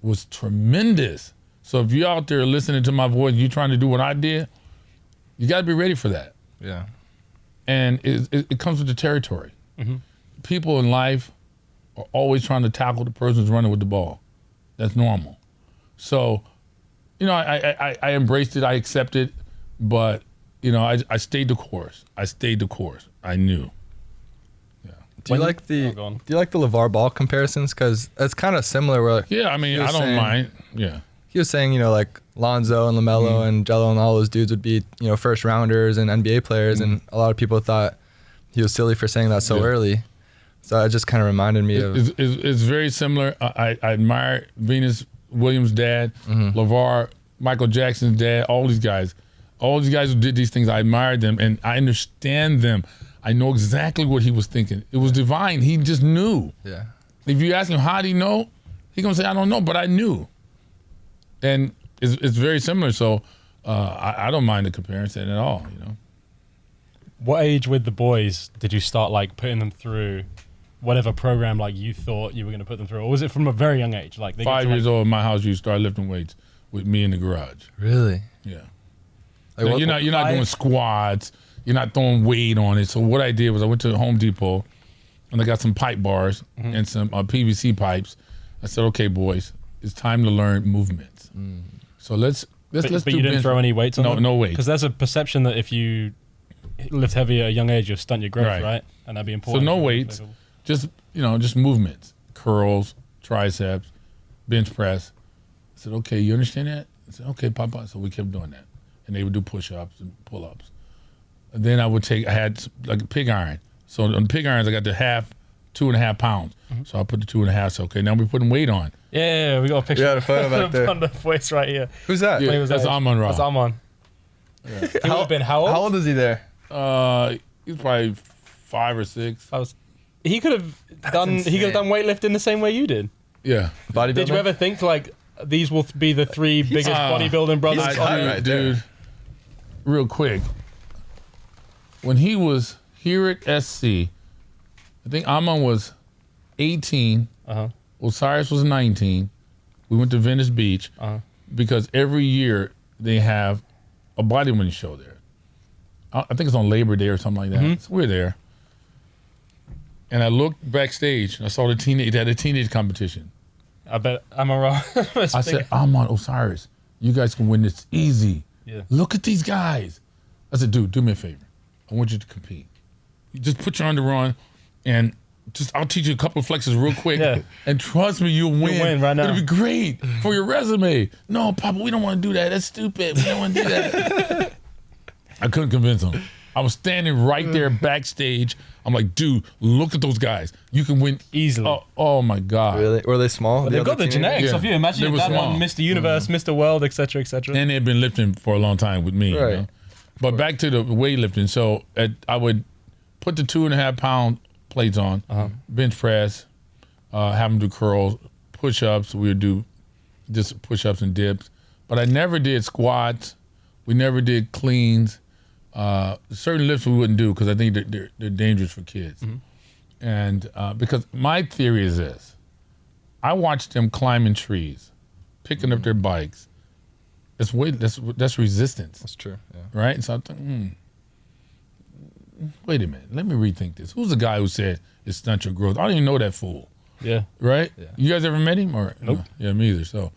was tremendous. So if you're out there listening to my voice, you're trying to do what I did, you got to be ready for that. Yeah. And it comes with the territory. Mm-hmm. People in life are always trying to tackle the person who's running with the ball. That's normal. So, I embraced it. I accepted, but I stayed the course. I knew. Yeah. Do you like the LeVar Ball comparisons? Because it's kind of similar. Where I mean, I don't mind. Yeah. He was saying, like Lonzo and LaMelo and Jello and all those dudes would be, first rounders and NBA players, and a lot of people thought he was silly for saying that so early. So it just kind of reminded me of. It's very similar. I admire Venus Williams' dad, LaVar, Michael Jackson's dad, all these guys who did these things. I admired them, and I understand them. I know exactly what he was thinking. It was divine. He just knew. Yeah. If you ask him how did he know, he's gonna say I don't know, but I knew. And it's very similar. So I don't mind the comparison at all. What age with the boys did you start putting them through whatever program you thought you were going to put them through, or was it from a very young age? They 5 years old in my house, you start lifting weights with me in the garage. Really? Yeah. Like you're not doing squats. You're not throwing weight on it. So what I did was I went to Home Depot and I got some pipe bars and some PVC pipes. I said, okay, boys, it's time to learn movements. So let's But do you didn't bench. throw any weights on them? No weights. Because there's a perception that if you lift heavy at a young age, you'll stunt your growth, right? And that'd be So important. no weights, just movements, curls, triceps, bench press. I said, okay, you understand that? I said, okay, Papa. So we kept doing that. And they would do push-ups and pull-ups. And then I had like a pig iron. So on pig irons, I got the 2.5 pounds. So I put the 2.5. So, okay, now we're putting weight on. Yeah, we got a picture. Yeah, the photo back there. On the voice right here. Who's that? Yeah, that's Amon Ra. That's Amon. He would have been how old? How old is he there? He's probably 5 or 6. He could have done weightlifting the same way you did. Yeah. Bodybuilding? Did you ever think these will be the 3 biggest bodybuilding brothers? Dude, real quick. When he was here at SC, I think Amon was 18. Osiris was 19. We went to Venice Beach because every year they have a bodybuilding show there. I think it's on Labor Day or something like that. So we're there. And I looked backstage and I saw they had a teenage competition. I bet I'm wrong. I said, Amon, Osiris, you guys can win this easy. Yeah. Look at these guys. I said, dude, do me a favor. I want you to compete. You just put your underwear on, and I'll teach you a couple of flexes real quick. Yeah. And trust me, you'll win. You'll win right now. It'll be great for your resume. No, Papa, we don't want to do that. That's stupid. We don't want to do that. I couldn't convince him. I was standing right there backstage. I'm like, dude, look at those guys. You can win Easily. Oh my God. Really? Were they small? But they've got the other genetics Yeah. of you. Imagine They your were dad small. won Mr. Universe, Mr. World, etc., etc. And they've been lifting for a long time with me. Right. You know? But back to the weightlifting. So I would put the 2.5 pound plates on, bench press, have them do curls, push-ups. We would do just push-ups and dips. But I never did squats. We never did cleans. Certain lifts we wouldn't do because I think they're dangerous for kids. And because my theory is this. I watched them climbing trees, picking up their bikes. That's resistance. That's true. Yeah. Right? So I thought, wait a minute. Let me rethink this. Who's the guy who said it stunts your growth? I don't even know that fool. Yeah. Right? Yeah. You guys ever met him? Or Nope. Yeah, me either. So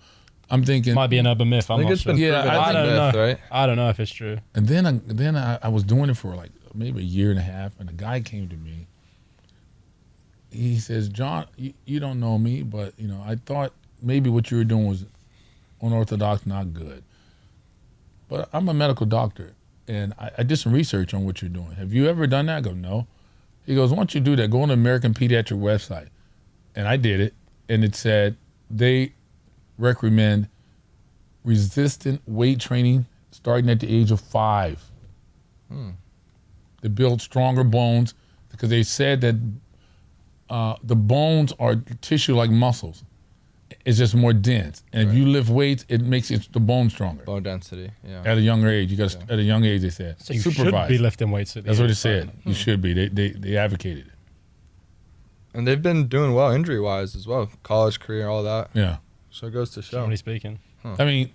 I'm thinking. Might be an urban myth. I I'm think not it's sure. been Yeah, proven I as a don't myth, know. right? I don't know if it's true. And then I was doing it for like maybe a year and a half, and a guy came to me. He says, John, you don't know me, but I thought maybe what you were doing was unorthodox, not good. But I'm a medical doctor, and I did some research on what you're doing. Have you ever done that? I go, no. He goes, why don't you do that? Go on the American Pediatric website. And I did it, and it said they recommend resistant weight training starting at the age of 5. To build stronger bones, because they said that the bones are tissue like muscles. It's just more dense. And if you lift weights, it makes the bone stronger. Bone density. Yeah. At a younger age. At a young age, they said. So you should be lifting weights at the That's age what it of said. 5. You should be. They advocated it. And they've been doing well injury-wise as well. College career, all that. Yeah. So it goes to show. Generally speaking. I mean,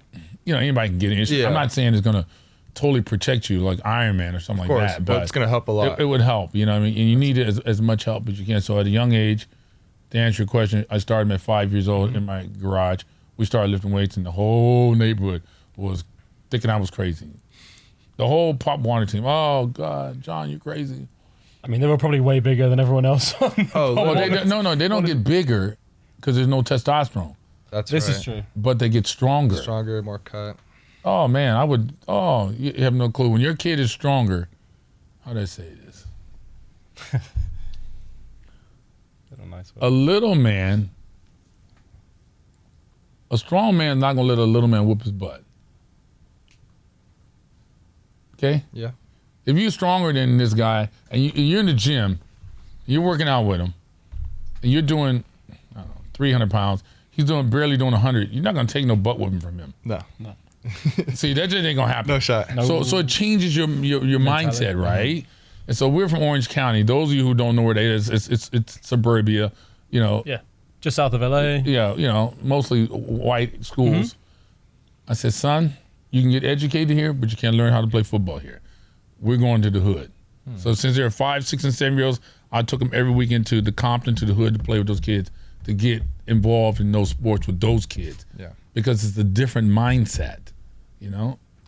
anybody can get it. Yeah. I'm not saying it's going to totally protect you like Iron Man or something Of course, like that. but it's going to help a lot. It would help, you know what I mean? And you need it as much help as you can. So at a young age, to answer your question, I started at 5 years old in my garage. We started lifting weights, and the whole neighborhood was thinking I was crazy. The whole Pop Warner team, oh, God, John, you crazy. I mean, they were probably way bigger than everyone else. Well, they don't get bigger because there's no testosterone. That's This right. is true. But they get stronger. Stronger, more cut. Oh, man, you have no clue. When your kid is stronger, how do I say this? Nice A little man, a strong man is not going to let a little man whoop his butt. Okay? Yeah. If you're stronger than this guy, and you're in the gym, you're working out with him, and you're doing, 300 pounds, he's barely doing 100, you're not going to take no butt whooping from him. No. See, that just ain't going to happen. No shot. So it changes your mindset, right? And so we're from Orange County. Those of you who don't know where that is, it's suburbia, Yeah. Just south of LA. Yeah, mostly white schools. I said, son, you can get educated here, but you can't learn how to play football here. We're going to the hood. So since they're 5, 6, and 7-year-olds, I took them every weekend to the Compton, to the hood, to play with those kids, to get involved in those sports with those kids. Yeah. Because it's a different mindset,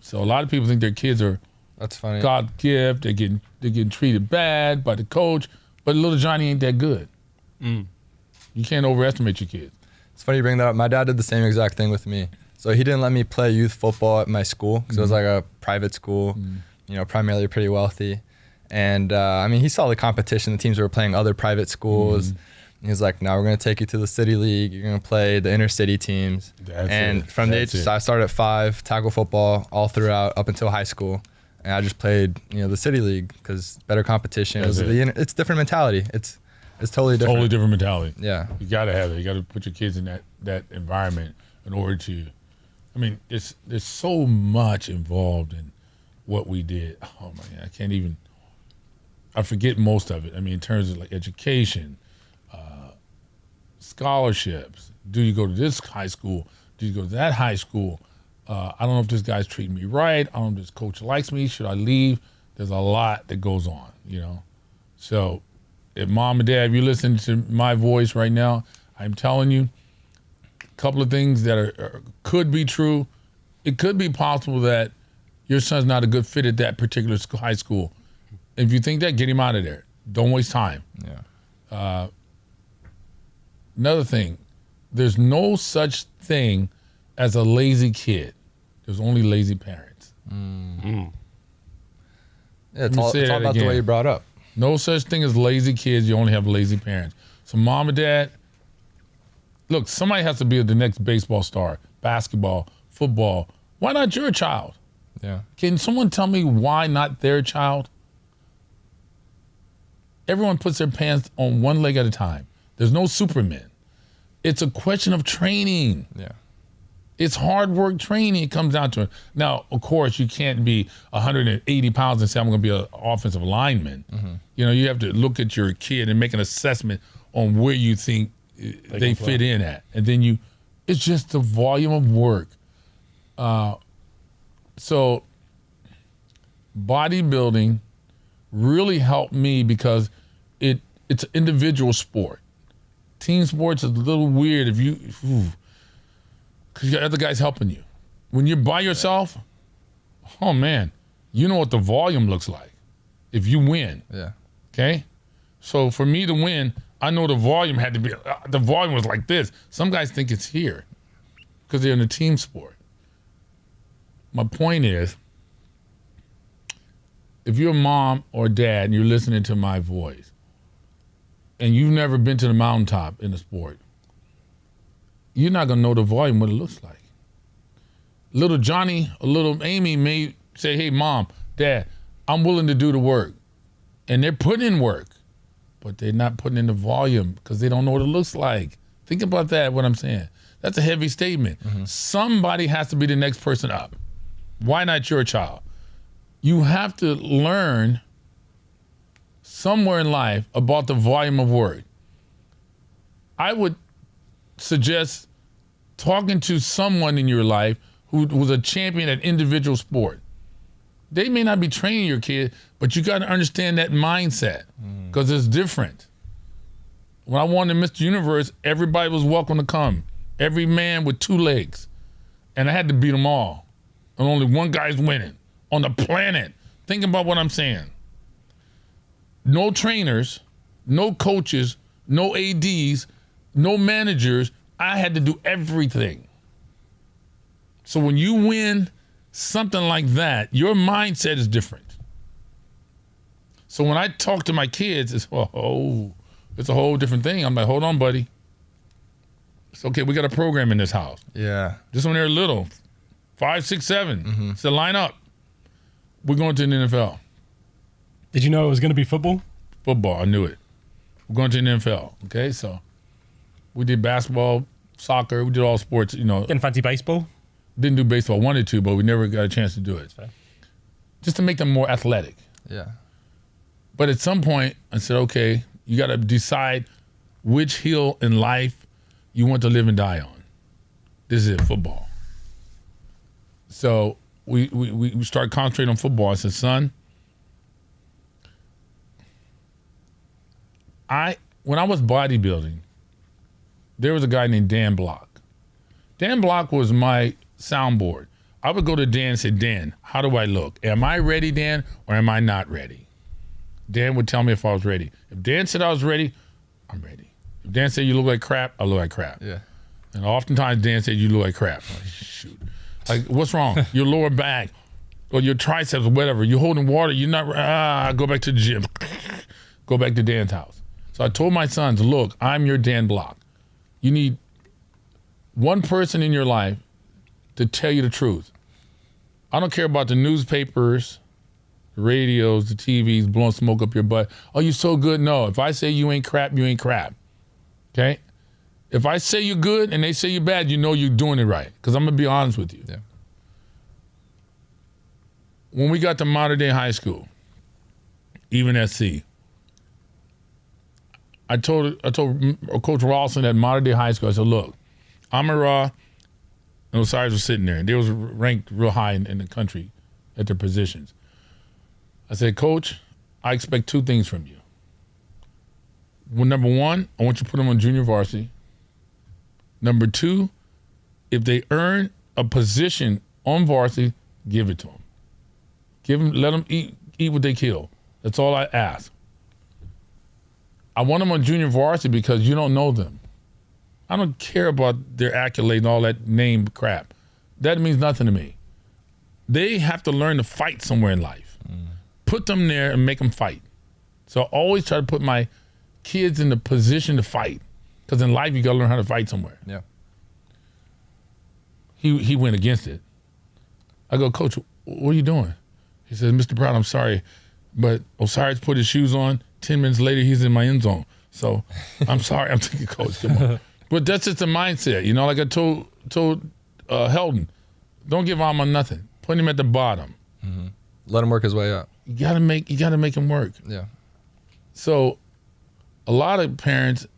So a lot of people think their kids are That's funny. God gift. They're getting treated bad by the coach, but little Johnny ain't that good. You can't overestimate your kids. It's funny you bring that up. My dad did the same exact thing with me. So he didn't let me play youth football at my school because it was like a private school, primarily pretty wealthy. And he saw the competition. The teams were playing other private schools. He was like, "Now we're going to take you to the city league. You're going to play the inner city teams." From the age, so I started at 5, tackle football all throughout up until high school. And I just played, the city league because better competition. It's different mentality. It's totally different. Totally different mentality. Yeah. You got to have it. You got to put your kids in that environment in order to. There's so much involved in what we did. Oh my God, I forget most of it. In terms of like education, scholarships. Do you go to this high school? Do you go to that high school? I don't know if this guy's treating me right. I don't know if this coach likes me. Should I leave? There's a lot that goes on, So if mom and dad, if you listen to my voice right now, I'm telling you a couple of things that could be true. It could be possible that your son's not a good fit at that particular high school. If you think that, get him out of there. Don't waste time. Yeah. Another thing, there's no such thing as a lazy kid. There's only lazy parents. Yeah, Let it's me all, say it's all that about the way again. you brought up. No such thing as lazy kids. You only have lazy parents. So mom and dad, look, somebody has to be the next baseball star, basketball, football. Why not your child? Yeah. Can someone tell me why not their child? Everyone puts their pants on one leg at a time. There's no Superman. It's a question of training. Yeah. It's hard work training. It comes down to it. Now, of course, you can't be 180 pounds and say, I'm going to be an offensive lineman. You know, you have to look at your kid and make an assessment on where you think they fit in at. And then it's just the volume of work. So bodybuilding really helped me because it's an individual sport. Team sports is a little weird if because you got other guys helping you. When you're by yourself, oh man, you know what the volume looks like if you win. Yeah. Okay? So for me to win, I know the volume had to be, the volume was like this. Some guys think it's here because they're in a team sport. My point is, if you're a mom or dad and you're listening to my voice and you've never been to the mountaintop in a sport, you're not going to know the volume, what it looks like. Little Johnny or little Amy may say, hey, mom, dad, I'm willing to do the work. And they're putting in work, but they're not putting in the volume because they don't know what it looks like. Think about that, what I'm saying. That's a heavy statement. Somebody has to be the next person up. Why not your child? You have to learn somewhere in life about the volume of work. I would suggest talking to someone in your life who was a champion at individual sport. They may not be training your kid, but you got to understand that mindset because it's different. When I won the Mr. Universe, everybody was welcome to come. Every man with 2 legs. And I had to beat them all. And only one guy's winning on the planet. Think about what I'm saying. No trainers, no coaches, no ADs, no managers. I had to do everything. So when you win something like that, your mindset is different. So when I talk to my kids, it's a whole different thing. I'm like, hold on, buddy. It's okay, we got a program in this house. Yeah. Just when they're little, 5, 6, 7. So line up. We're going to the NFL. Did you know it was going to be football? Football, I knew it. We're going to the NFL. Okay, so we did basketball, soccer, we did all sports, you know. Didn't fancy baseball? Didn't do baseball, wanted to, but we never got a chance to do it. Fair. Just to make them more athletic. Yeah. But at some point, I said, okay, you got to decide which hill in life you want to live and die on. This is it, football. So we started concentrating on football. I said, son, when I was bodybuilding, there was a guy named Dan Block. Dan Block was my soundboard. I would go to Dan and say, Dan, how do I look? Am I ready, Dan, or am I not ready? Dan would tell me if I was ready. If Dan said I was ready, I'm ready. If Dan said you look like crap, I look like crap. Yeah. And oftentimes Dan said you look like crap. I'm like, shoot. Like, what's wrong? Your lower back or your triceps or whatever. You're holding water. You're not, go back to the gym. Go back to Dan's house. So I told my sons, look, I'm your Dan Block. You need one person in your life to tell you the truth. I don't care about the newspapers, the radios, the TVs blowing smoke up your butt. Oh, you're so good. No, if I say you ain't crap, you ain't crap. Okay? If I say you're good and they say you're bad, you know you're doing it right. Because I'm going to be honest with you. Yeah. When we got to modern day high school, even SC, I told Coach Rawson at modern day high school, I said, look, Amara and Osiris were sitting there, and they was ranked real high in the country at their positions. I said, Coach, I expect 2 things from you. Well, number 1, I want you to put them on junior varsity. Number 2, if they earn a position on varsity, give it to them. Let them eat what they kill. That's all I ask. I want them on junior varsity because you don't know them. I don't care about their accolades and all that name crap. That means nothing to me. They have to learn to fight somewhere in life. Put them there and make them fight. So I always try to put my kids in the position to fight, because in life you got to learn how to fight somewhere. Yeah. He went against it. I go, Coach, what are you doing? He says, Mr. Brown, I'm sorry, but Osiris put his shoes on. 10 minutes later, he's in my end zone. So I'm sorry. I'm thinking, Coach, come on. But that's just the mindset. You know, like I told Heldon, don't give Alma nothing. Put him at the bottom. Let him work his way up. You gotta make him work. Yeah. So a lot of parents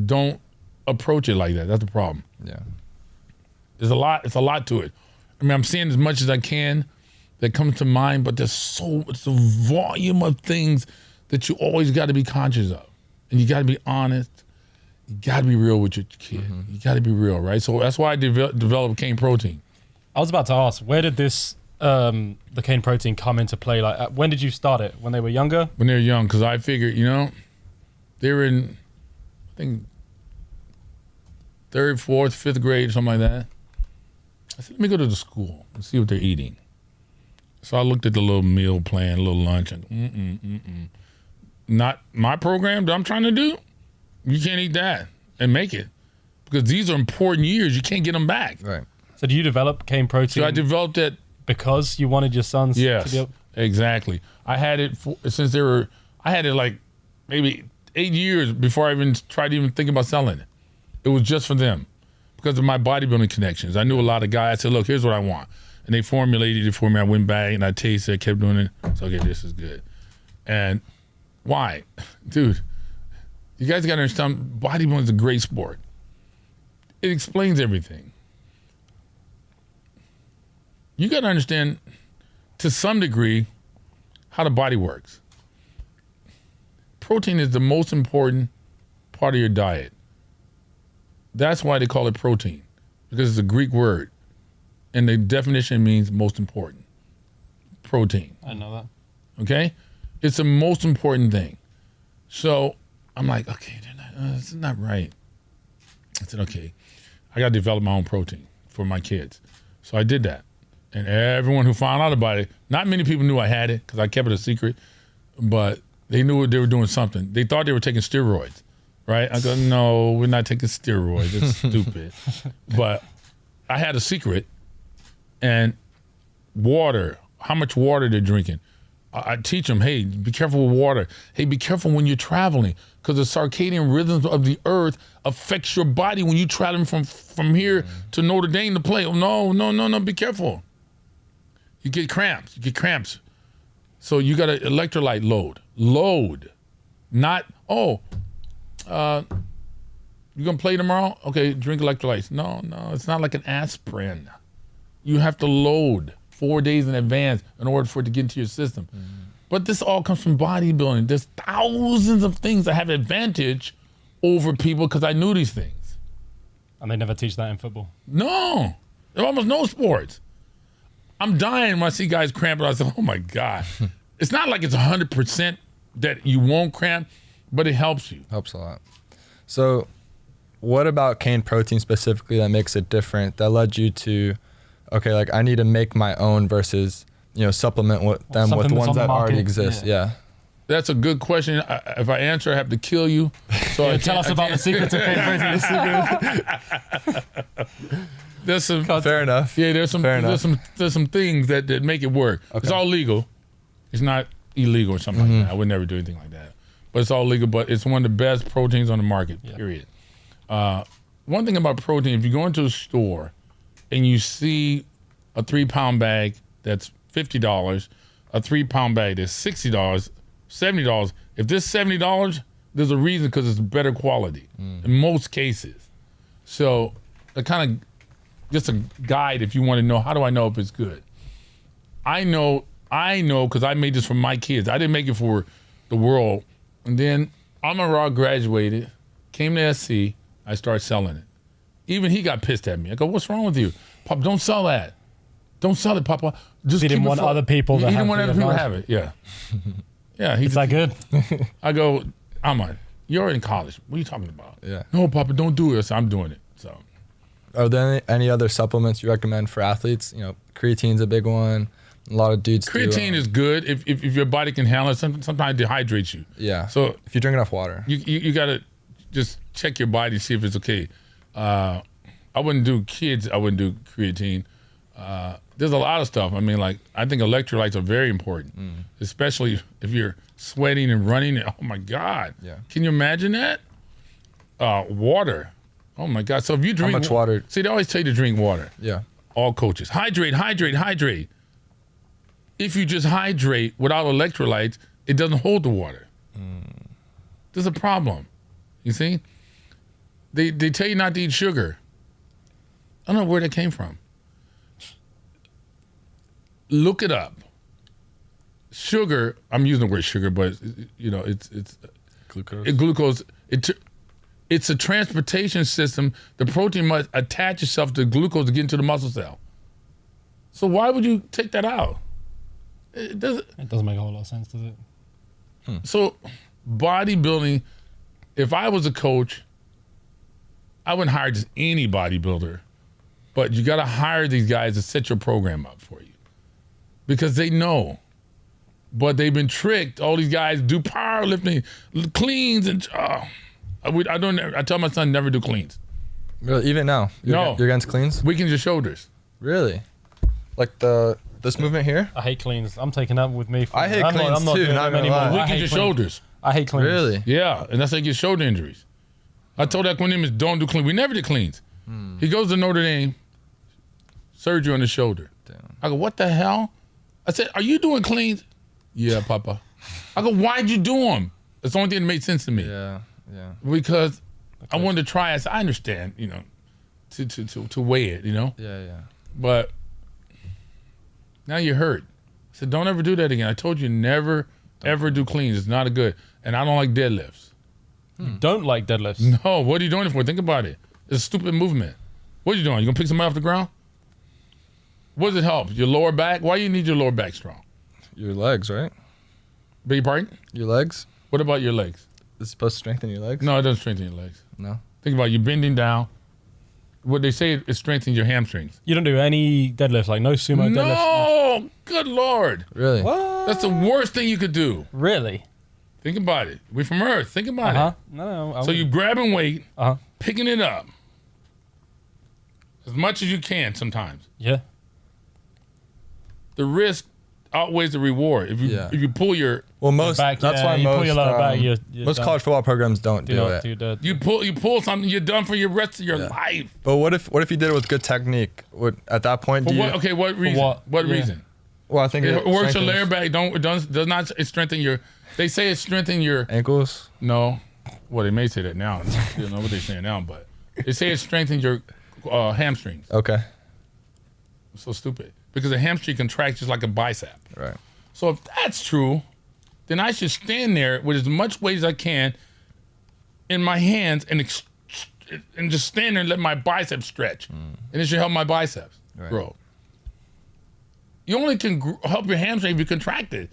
don't approach it like that. That's the problem. Yeah. It's a lot to it. I mean, I'm seeing as much as I can that comes to mind, but it's a volume of things that you always got to be conscious of. And you got to be honest. You got to be real with your kid. You got to be real, right? So that's why I developed cane protein. I was about to ask, where did this the cane protein come into play? Like, when did you start it? When they were younger? When they were young, because I figured, they were in, I think, 3rd, 4th, 5th grade, something like that. I said, let me go to the school and see what they're eating. So I looked at the little meal plan, little lunch, and not my program that I'm trying to do. You can't eat that and make it, because these are important years. You can't get them back. Right. So do you develop cane protein? So I developed it because you wanted your sons to be able... Exactly. I had it I had it like maybe 8 years before I even tried to even think about selling it. It was just for them because of my bodybuilding connections. I knew a lot of guys. I said, look, here's what I want. And they formulated it for me. I went back and I tasted it, kept doing it. So, okay, this is good. And why? Dude, you guys got to understand, bodybuilding is a great sport. It explains everything. You got to understand, to some degree, how the body works. Protein is the most important part of your diet. That's why they call it protein, because it's a Greek word. And the definition means most important. Protein. I know that. Okay? It's the most important thing. So I'm like, okay, this is not right. I said, okay, I got to develop my own protein for my kids. So I did that. And everyone who found out about it, not many people knew I had it because I kept it a secret, but they knew they were doing something. They thought they were taking steroids, right? I go, no, we're not taking steroids. It's stupid. But I had a secret. And water, how much water they're drinking. I teach them, hey, be careful with water. Hey, be careful when you're traveling, because the circadian rhythms of the earth affects your body when you're traveling from here to Notre Dame to play. Oh, no, be careful. You get cramps. So you got an electrolyte load. Not, you gonna play tomorrow? Okay, drink electrolytes. No, it's not like an aspirin. You have to load 4 days in advance in order for it to get into your system. But this all comes from bodybuilding. There's thousands of things that have advantage over people because I knew these things. And they never teach that in football. No, there's almost no sports. I'm dying when I see guys cramping. I say, oh my God. It's not like it's 100% that you won't cramp, but it helps you. Helps a lot. So what about cane protein specifically that makes it different, that led you to, okay, like I need to make my own versus, supplement with them with ones that already exist? Yeah. That's a good question. If I answer, I have to kill you. So tell us about the secrets of cane protein. There's some fair enough. Yeah, there's some things that make it work. Okay. It's all legal. It's not illegal or something like that. I would never do anything like that. But it's all legal. But it's one of the best proteins on the market. Period. One thing about protein, if you go into a store and you see a 3-pound bag that's $50, a 3-pound bag that's $60, $70. If this $70, there's a reason, because it's better quality in most cases. So a kind of just a guide if you want to know, how do I know if it's good? I know because I made this for my kids. I didn't make it for the world. And then Amara graduated, came to SC, I started selling it. Even he got pissed at me. I go, what's wrong with you? Papa, don't sell that. Don't sell it, Papa. Just he didn't want other people to have it. He didn't want other people to have it, yeah. Yeah, it's that good? I go, Ahmad, You're in college. What are you talking about? Yeah. No, Papa, don't do it. So I'm doing it. So Are there any other supplements you recommend for athletes? You know, creatine's a big one. A lot of dudes creatine do, is good if your body can handle it. Sometimes it dehydrates you. Yeah. So if you drink enough water. you got to just check your body, see if it's okay. I wouldn't do kids. I wouldn't do creatine. There's a lot of stuff. I mean, like, I think electrolytes are very important, especially if you're sweating and running. Oh, my God. Yeah. Can you imagine that? Water. Oh, my God. So if you drink... much water? See, they always tell you to drink water. Yeah. All coaches. Hydrate, hydrate, hydrate. If you just hydrate without electrolytes, it doesn't hold the water. There's a problem. You see? They tell you not to eat sugar. I don't know where that came from. Look it up. Sugar, I'm using the word sugar, but you know, it's Glucose. It's a transportation system. The protein must attach itself to glucose to get into the muscle cell. So why would you take that out? It doesn't. It doesn't make a whole lot of sense, does it? So bodybuilding, if I was a coach, I wouldn't hire just any bodybuilder, but you got to hire these guys to set your program up for you because they know. But they've been tricked. All these guys do powerlifting, cleans, and I tell my son never do cleans. Really? Even now? You're against cleans? Weaken your shoulders. Really? Like this movement here? I hate cleans. I'm taking that with me. I hate cleans I'm not too, doing not them gonna lie. anymore. I Weaken hate your cleans. shoulders. I hate cleans. Really? Yeah, and that's how you get shoulder injuries. I told Equanimous, don't do clean. We never did cleans. He goes to Notre Dame, surgery on the shoulder. Damn. I go, what the hell? I said, are you doing cleans? Yeah, Papa. I go, why'd you do them? That's the only thing that made sense to me. Yeah. Because I wanted to try. I said, I understand, you know, to weigh it, you know. Yeah. But now you're hurt. I said, don't ever do that again. I told you never, ever do cleans. It's not a good. And I don't like deadlifts. You don't like deadlifts. No, what are you doing it for? Think about it. It's a stupid movement. What are you doing? You gonna pick somebody off the ground? What does it help? Your lower back? Why you need your lower back strong? Your legs, right? Beg your pardon? Your legs? What about your legs? It's supposed to strengthen your legs? No, it doesn't strengthen your legs. No? Think about it. You're bending down. What they say, it strengthens your hamstrings. You don't do any deadlifts, like no sumo deadlifts? No! Good Lord. Really? What? That's the worst thing you could do. Really? Think about it. We're from Earth. Think about Uh-huh. it. No. So you grabbing weight, Uh-huh. picking it up as much as you can sometimes. Yeah. The risk outweighs the reward. If you pull your Well, most Back, that's yeah, why you most pull your lower back, you're most done. college football programs don't do it. you pull something, you're done for your rest of your life. But what if you did it with good technique? At that point, For what? Okay, what reason? What Yeah. reason? Well, I think It works your strengthens lower back. Does not strengthen your. They say it strengthen your. ankles. No, well they may say that now. I don't know what they're saying now, but they say it strengthens your hamstrings. Okay. So stupid because a hamstring contracts just like a bicep. Right. So if that's true, then I should stand there with as much weight as I can in my hands and just stand there and let my biceps stretch, and it should help my biceps grow. You only can help your hamstring if you contract it.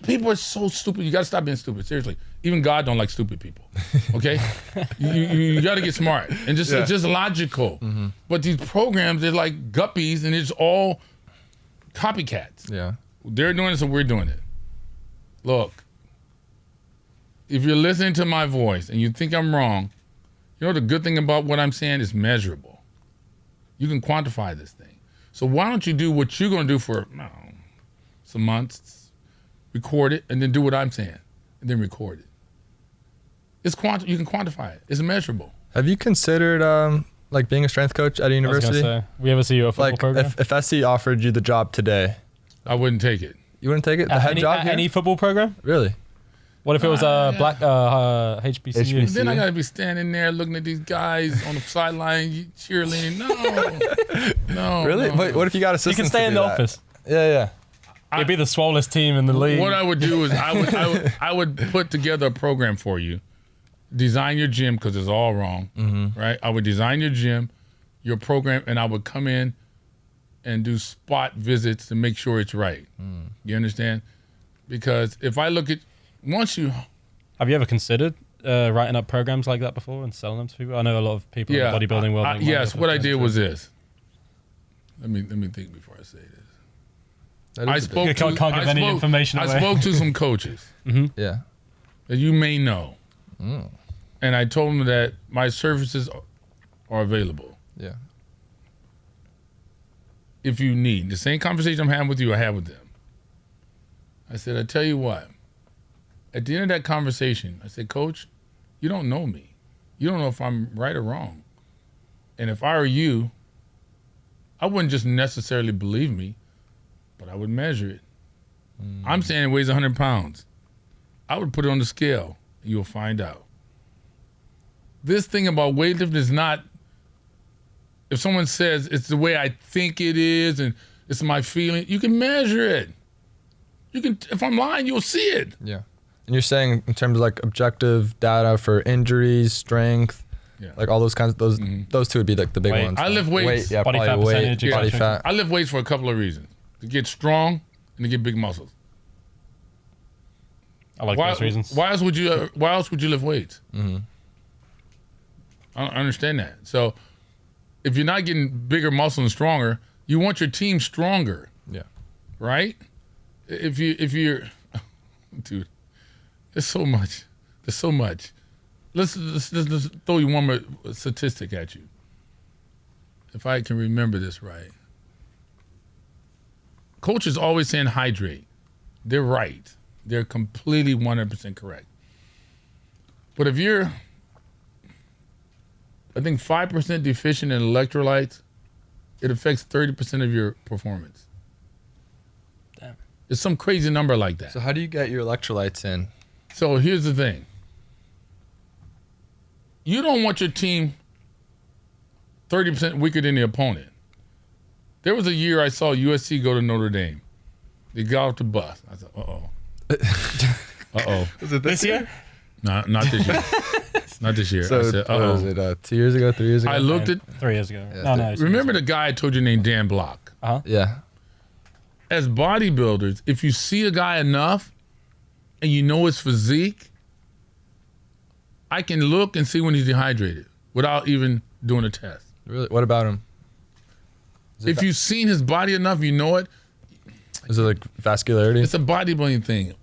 People are so stupid. You got to stop being stupid. Seriously, even God don't like stupid people. Okay, you got to get smart and it's just logical. But these programs, they're like guppies, and it's all copycats. Yeah. They're doing it, so we're doing it. Look, if you're listening to my voice and you think I'm wrong, you know the good thing about what I'm saying is measurable. You can quantify this thing. So why don't you do what you're going to do for some months, record it, and then do what I'm saying, and then record it. You can quantify it. It's measurable. Have you considered like being a strength coach at a I was university? gonna say, we ever see you at a football Like program? if SC offered you the job today, I wouldn't take it. you wouldn't take it? The head any, job at here? any football program? Really? What if it was a black HBCU? HBCU. Then I got to be standing there looking at these guys on the sideline cheerleading. No. Really? No, But what if you got You assistants? can stay to in do the that? office. Yeah. It'd be the swollest team in the league. What I would do is I would put together a program for you, design your gym because it's all wrong, right? I would design your gym, your program, and I would come in and do spot visits to make sure it's right. You understand? Because if I look at Have you ever considered writing up programs like that before and selling them to people? I know a lot of people in the bodybuilding world. make money Yes, off of what I those did too. was this. Let me think before I say this. That I is a big- spoke You can't to, give I any spoke- information I away. spoke to some coaches Yeah. that you may know, Mm. and I told them that my services are available. Yeah. If you need the same conversation I'm having with you, I have with them. I said, I tell you what. At the end of that conversation, I said, Coach, you don't know me. You don't know if I'm right or wrong. And if I were you, I wouldn't just necessarily believe me, but I would measure it. I'm saying it weighs 100 pounds. I would put it on the scale, and you'll find out. This thing about weightlifting is not, if someone says it's the way I think it is and it's my feeling, you can measure it. You can, if I'm lying, you'll see it. Yeah. And you're saying in terms of like objective data for injuries, strength, Yeah. like all those kinds of those two would be like the big Weight. ones. I lift weights. Weight, yeah, Body probably fat weight, percentage, body etc. fat. I lift weights for a couple of reasons. To get strong and to get big muscles. I like those reasons. Why else would you lift weights? Mm-hmm. I don't understand that. So if you're not getting bigger muscle and stronger, you want your team stronger, Yeah. right? If you're dude, there's so much. There's so much. Let's throw you one more statistic at you. If I can remember this right. Coaches always saying hydrate. They're right. They're completely 100% correct. But if you're, I think 5% deficient in electrolytes, it affects 30% of your performance. Damn. It's some crazy number like that. So how do you get your electrolytes in? So here's the thing. You don't want your team 30% weaker than the opponent. There was a year I saw USC go to Notre Dame. They got off the bus. I said, uh-oh. Uh-oh. Was it This year? No, not this year. Not this year. So I said, what was uh-oh. it 2 years ago, 3 years ago? I looked at, 3 years ago. Yeah, No, it's remember the guy I told you named Dan Block? Yeah. As bodybuilders, if you see a guy enough and you know his physique, I can look and see when he's dehydrated without even doing a test. Really? What about him? If you've seen his body enough, you know it. Is it like vascularity? It's a bodybuilding thing.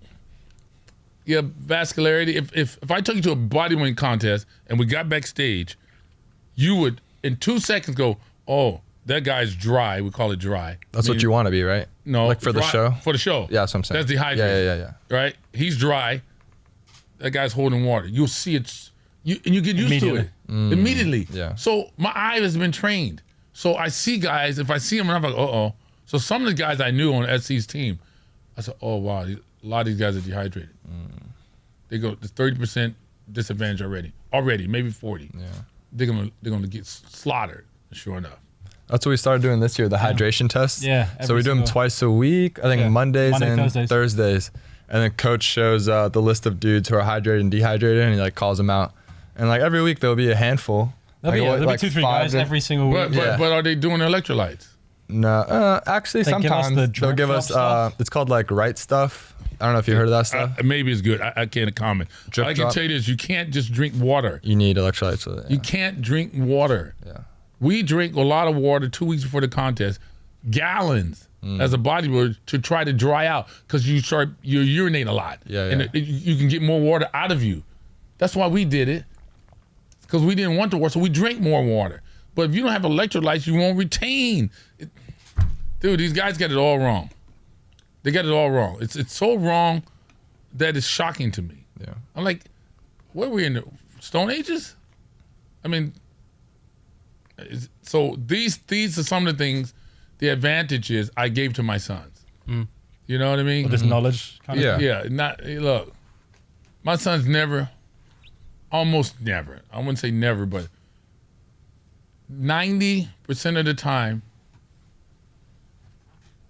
Yeah, vascularity. If I took you to a bodybuilding contest and we got backstage, you would in 2 seconds go, oh, that guy's dry. We call it dry. That's what you want to be, right? No, Like for the dry- show? For the show. Yeah, that's what I'm saying. That's dehydrated. Yeah. Right? He's dry. That guy's holding water. You'll see it. And you get used to it immediately. Yeah. So my eye has been trained. So I see guys. If I see them, I'm like, uh-oh. So some of the guys I knew on SC's team, I said, oh wow, a lot of these guys are dehydrated. They go, there's 30% disadvantage already, maybe 40. Yeah. They're gonna get slaughtered. Sure enough. That's what we started doing this year, the hydration tests. Yeah, So we do them every single- twice a week. I think Yeah, Mondays Monday, and Thursdays. And then coach shows the list of dudes who are hydrated and dehydrated, and he like calls them out. And like every week there'll be a handful. There'll be like 2-3 5 guys to- every single week. But are they doing electrolytes? No, actually They give us sometimes the they'll drip give drop us. stuff? It's called like right stuff. I don't know if you heard of that stuff. Maybe it's good. I can't comment. Drip All I can drop? tell you is you can't just drink water. You need electrolytes with it. You can't drink water. Yeah. We drink a lot of water 2 weeks before the contest, gallons as a bodybuilder to try to dry out because you urinate a lot. Yeah, And yeah. you can get more water out of you. That's why we did it because we didn't want the water, so we drink more water. But if you don't have electrolytes, you won't retain. Dude, these guys got it all wrong. They got it all wrong. It's so wrong that it's shocking to me. Yeah. I'm like, what are we in the Stone Ages? I mean, so these are some of the things, the advantages I gave to my sons. You know what I mean? With this knowledge kind of Yeah. Yeah. Look, my sons almost never, I wouldn't say never, but 90% of the time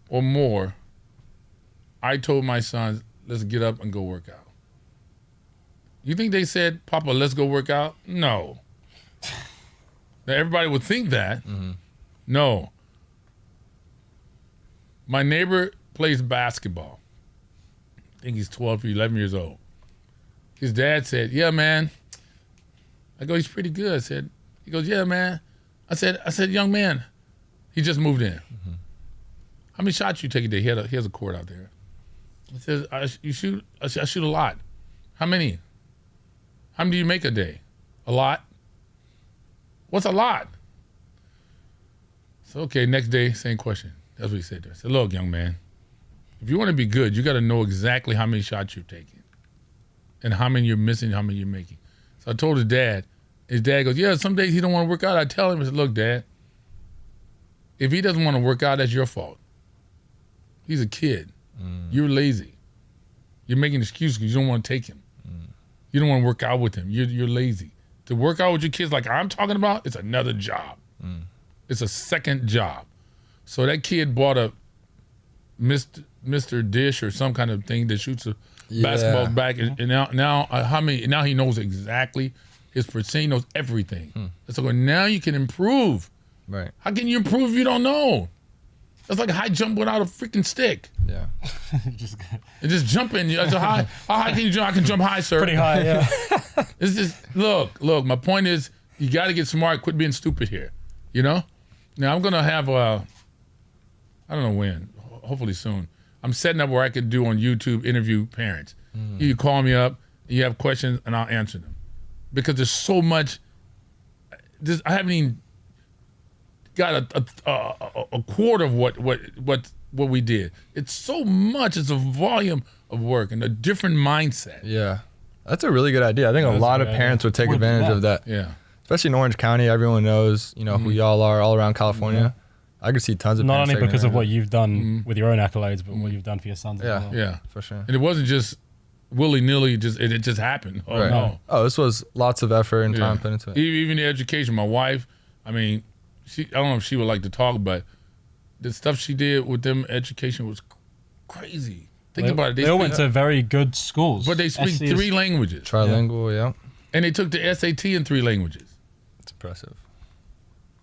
or more, I told my sons, let's get up and go work out. You think they said, Papa, let's go work out? No. Now, everybody would think that. No. My neighbor plays basketball. I think he's 12 or 11 years old. His dad said, "Yeah, man." I go, "He's pretty good." He goes, "Yeah, man." I said, "Young man," he just moved in. Mm-hmm. "How many shots you take a day?" He has a court out there. He says, "You shoot." I shoot a lot. "How many?" "How many do you make a day?" "A lot." "What's a lot?" So okay, next day, same question. That's what he said there. I said, "Look, young man, if you want to be good, you got to know exactly how many shots you're taking and how many you're missing, how many you're making." So I told his dad. His dad goes, "Yeah, some days he don't want to work out." I tell him, I said, "Look, Dad, if he doesn't want to work out, that's your fault. He's a kid. You're lazy. You're making excuses because you don't want to take him. You don't want to work out with him. You're lazy. To work out with your kids like I'm talking about, it's another job. It's a second job." So that kid bought a Mr. Dish or some kind of thing that shoots a basketball back, and now he knows exactly his percent. He knows everything. So now you can improve. Right. How can you improve if you don't know? That's like a high jump without a freaking stick. Yeah. And just jumping. How high can you jump? I can jump high, sir. Pretty high, yeah. It's just look. My point is, you got to get smart. Quit being stupid here. You know. Now I'm gonna have I don't know when. Hopefully soon. I'm setting up where I could do on YouTube interview parents. You call me up. You have questions, and I'll answer them. Because there's so much. I haven't even got a quarter of what we did. It's so much. It's a volume of work and a different mindset. Yeah. That's a really good idea. I think a lot of parents would take advantage of that. Yeah. Especially in Orange County, everyone knows, who y'all are all around California. I could see tons of Not parents only taking because of advantage what you've done with your own accolades, but what you've done for your sons as well. Yeah. for sure. And it wasn't just willy-nilly. It just happened. Oh Right. no. Oh, this was lots of effort and time put into it. Even the education. My wife. I mean, I don't know if she would like to talk, but the stuff she did with them education was crazy. Think about it. They all went to very good schools. But they speak SC is 3 languages. Trilingual, yeah. And they took the SAT in 3 languages. It's impressive.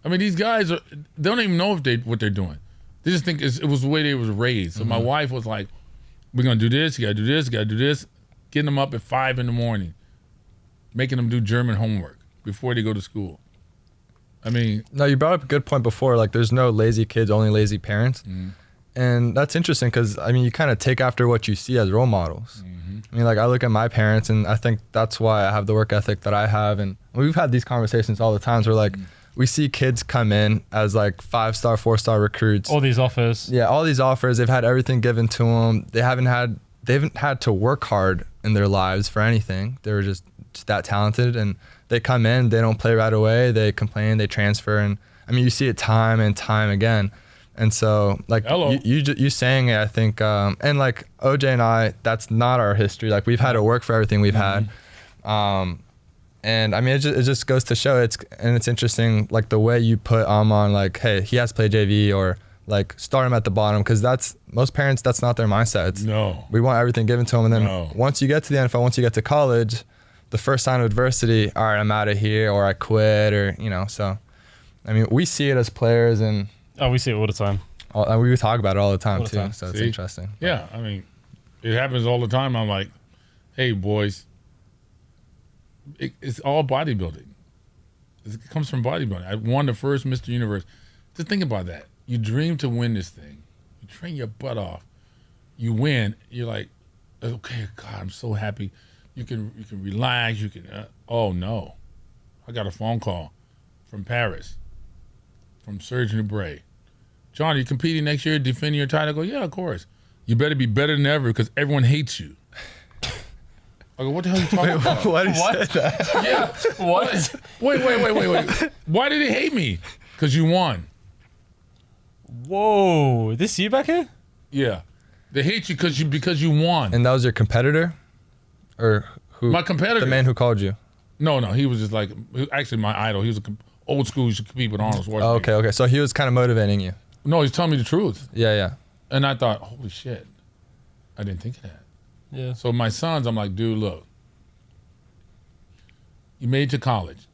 I mean, these guys they don't even know what they're doing. They just think it was the way they was raised. So my wife was like, "We're gonna do this. You gotta do this. You gotta do this." Getting them up at 5 a.m, making them do German homework before they go to school. I mean, No, you brought up a good point before. Like, there's no lazy kids, only lazy parents. And that's interesting because, I mean, you kind of take after what you see as role models. I mean, like, I look at my parents, and I think that's why I have the work ethic that I have. And we've had these conversations all the times where, like, we see kids come in as, like, 5-star, 4-star recruits. all these offers. Yeah, all these offers. They've had everything given to them. They haven't had to work hard in their lives for anything. They were just that talented, and they come in, they don't play right away, they complain, they transfer, and I mean, you see it time and time again. And so, like, you saying it, I think, and like OJ and I, that's not our history. Like, we've had to work for everything we've had, and I mean, it just goes to show it's interesting, like, the way you put on, like, hey, he has to play JV, or like, start him at the bottom, because most parents, that's not their mindset. We want everything given to them, and then once you get to the NFL, once you get to college, the first sign of adversity, all right, I'm out of here, or I quit, or so. I mean, we see it as players, and we see it all the time. And we talk about it all the time All the too. time. So it's interesting. yeah, I mean, it happens all the time. I'm like, hey, boys, it's all bodybuilding. It comes from bodybuilding. I won the first Mr. Universe. Just think about that. You dream to win this thing. You train your butt off. You win. You're like, okay, God, I'm so happy. You can relax. You can. Oh no, I got a phone call from Paris, from Serge Nubret. "John, are you competing next year, defending your title?" I go, "Yeah, of course. You better be better than ever because everyone hates you." I go, "What the hell are you talking about?" Why did you say that? Yeah. What? Wait. Why did they hate me? Because you won. Whoa, this you back here? Yeah. They hate you because you won. And that was your competitor, or who? My competitor. The man who called you. No, he was just like, actually my idol. He was old school. He used to compete with Arnold Schwarzenegger. Oh, okay. So he was kind of motivating you. No, he's telling me the truth. Yeah. And I thought, holy shit, I didn't think of that. Yeah. So my sons, I'm like, dude, look, you made it to college.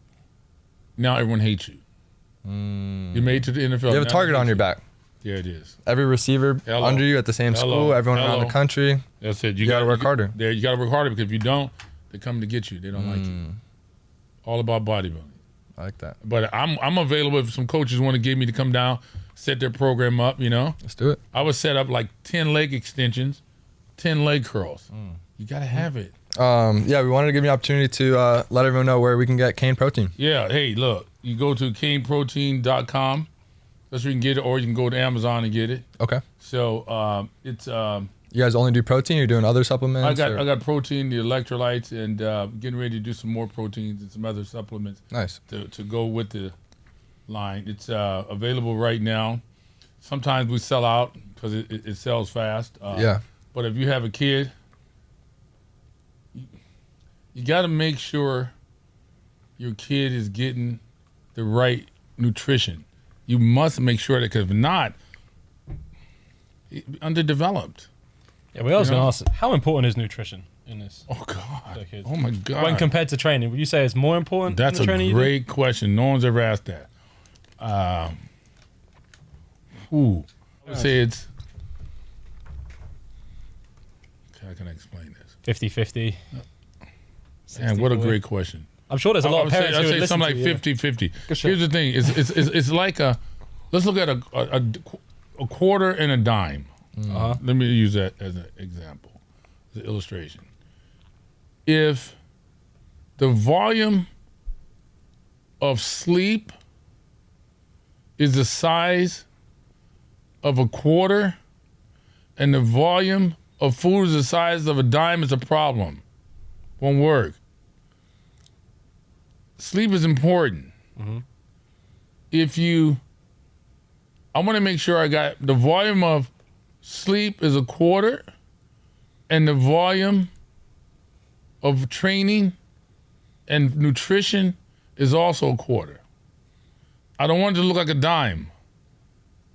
Now everyone hates you. You made it to the NFL. You have a target on your back. Yeah, it is. Every receiver under you at the same school, everyone around the country. That's it. You got to work harder. You got to work harder because if you don't, They come to get you. They don't like you. All about bodybuilding. I like that. But I'm available if some coaches want to get me to come down, set their program up, you know. Let's do it. I would set up like 10 leg extensions, 10 leg curls. You got to have it. Yeah, we wanted to give you an opportunity to let everyone know where we can get Cane protein. Yeah, hey, look, you go to caneprotein.com. That's where you can get it, or you can go to Amazon and get it. Okay. So it's You guys only do protein? You're doing other supplements? I got protein, the electrolytes, and getting ready to do some more proteins and some other supplements. Nice. To go with the line. It's available right now. Sometimes we sell out because it sells fast. Yeah. But if you have a kid, you got to make sure your kid is getting the right nutrition. You must make sure that, because if not, underdeveloped. Yeah, we also going to ask, how important is nutrition in this? Oh, God. for kids? Oh, my God. When compared to training, would you say it's more important That's than the a training you do? great question. No one's ever asked that. I would say it's, how can I explain this? 50-50. Man, what a 60-40. great question. I'm sure there's a lot of parents I who would would say listen something to like you. 50-50. Good shot. Here's the thing. It's like let's look at a quarter and a dime. Uh-huh. Let me use that as an example, as an illustration. If the volume of sleep is the size of a quarter and the volume of food is the size of a dime, it's a problem. Won't work. Sleep is important. I want to make sure I got the volume of sleep is a quarter and the volume of training and nutrition is also a quarter. I don't want it to look like a dime.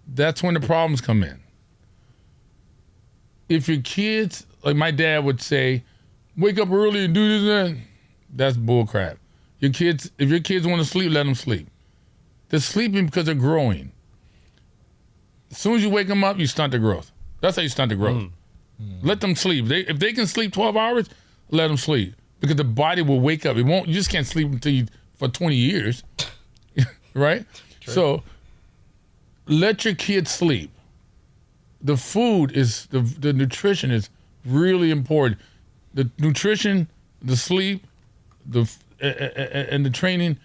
That's when the problems come in. If your kids, like my dad would say, wake up early and do this and that, that's bullcrap. If your kids want to sleep, let them sleep. They're sleeping because they're growing. As soon as you wake them up, you stunt the growth. That's how you stunt the growth. Let them sleep. If they can sleep 12 hours, let them sleep. Because the body will wake up. You just can't sleep for 20 years. Right? True. So let your kids sleep. The food is, the nutrition is really important. The nutrition, the sleep, and the training,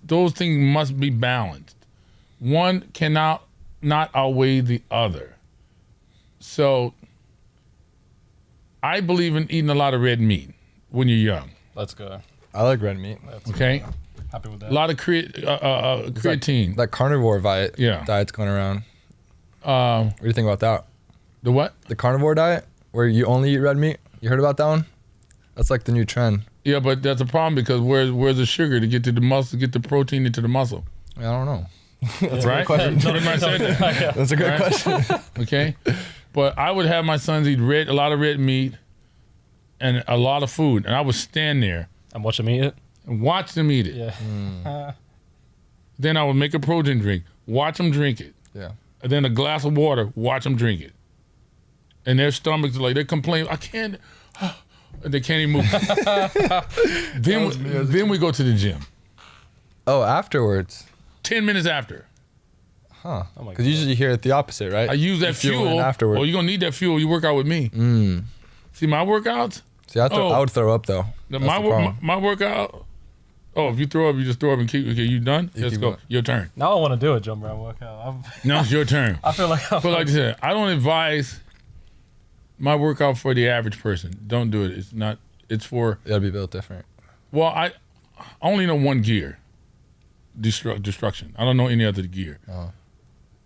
those things must be balanced. One cannot not outweigh the other. So I believe in eating a lot of red meat when you're young. Let's go. I like red meat. Okay? Happy with that. A lot of creatine. That carnivore diet's going around. What do you think about that? The what? The carnivore diet, where you only eat red meat. You heard about that one? That's like the new trend. Yeah, but that's a problem because where's the sugar to get to the muscle, get the protein into the muscle? I don't know. That's right. That's a good question. Okay, but I would have my sons eat a lot of red meat and a lot of food, and I would stand there And watch them eat it? and watch them eat it. Yeah. Then I would make a protein drink, watch them drink it, Yeah. and then a glass of water, watch them drink it. And their stomachs are like, they complain, I can't, and they can't even move. Then we go to the gym. Oh, afterwards. 10 minutes after. Huh. Oh my Because usually you hear it the opposite, right? I use that You fuel fuel. in afterwards. Oh, you're going to need that fuel. You work out with me. See, my workouts, See, I would throw up though. That's the problem. my workout, if you throw up, you just throw up and keep, okay, you done? Let's keep go. going. Your turn. Now I want to do a John Brown workout. Now it's your turn. I feel like But like I said, I don't advise my workout for the average person. Don't do it. It's for, You gotta be built different. well, I only know one gear. Destruction. I don't know any other gear.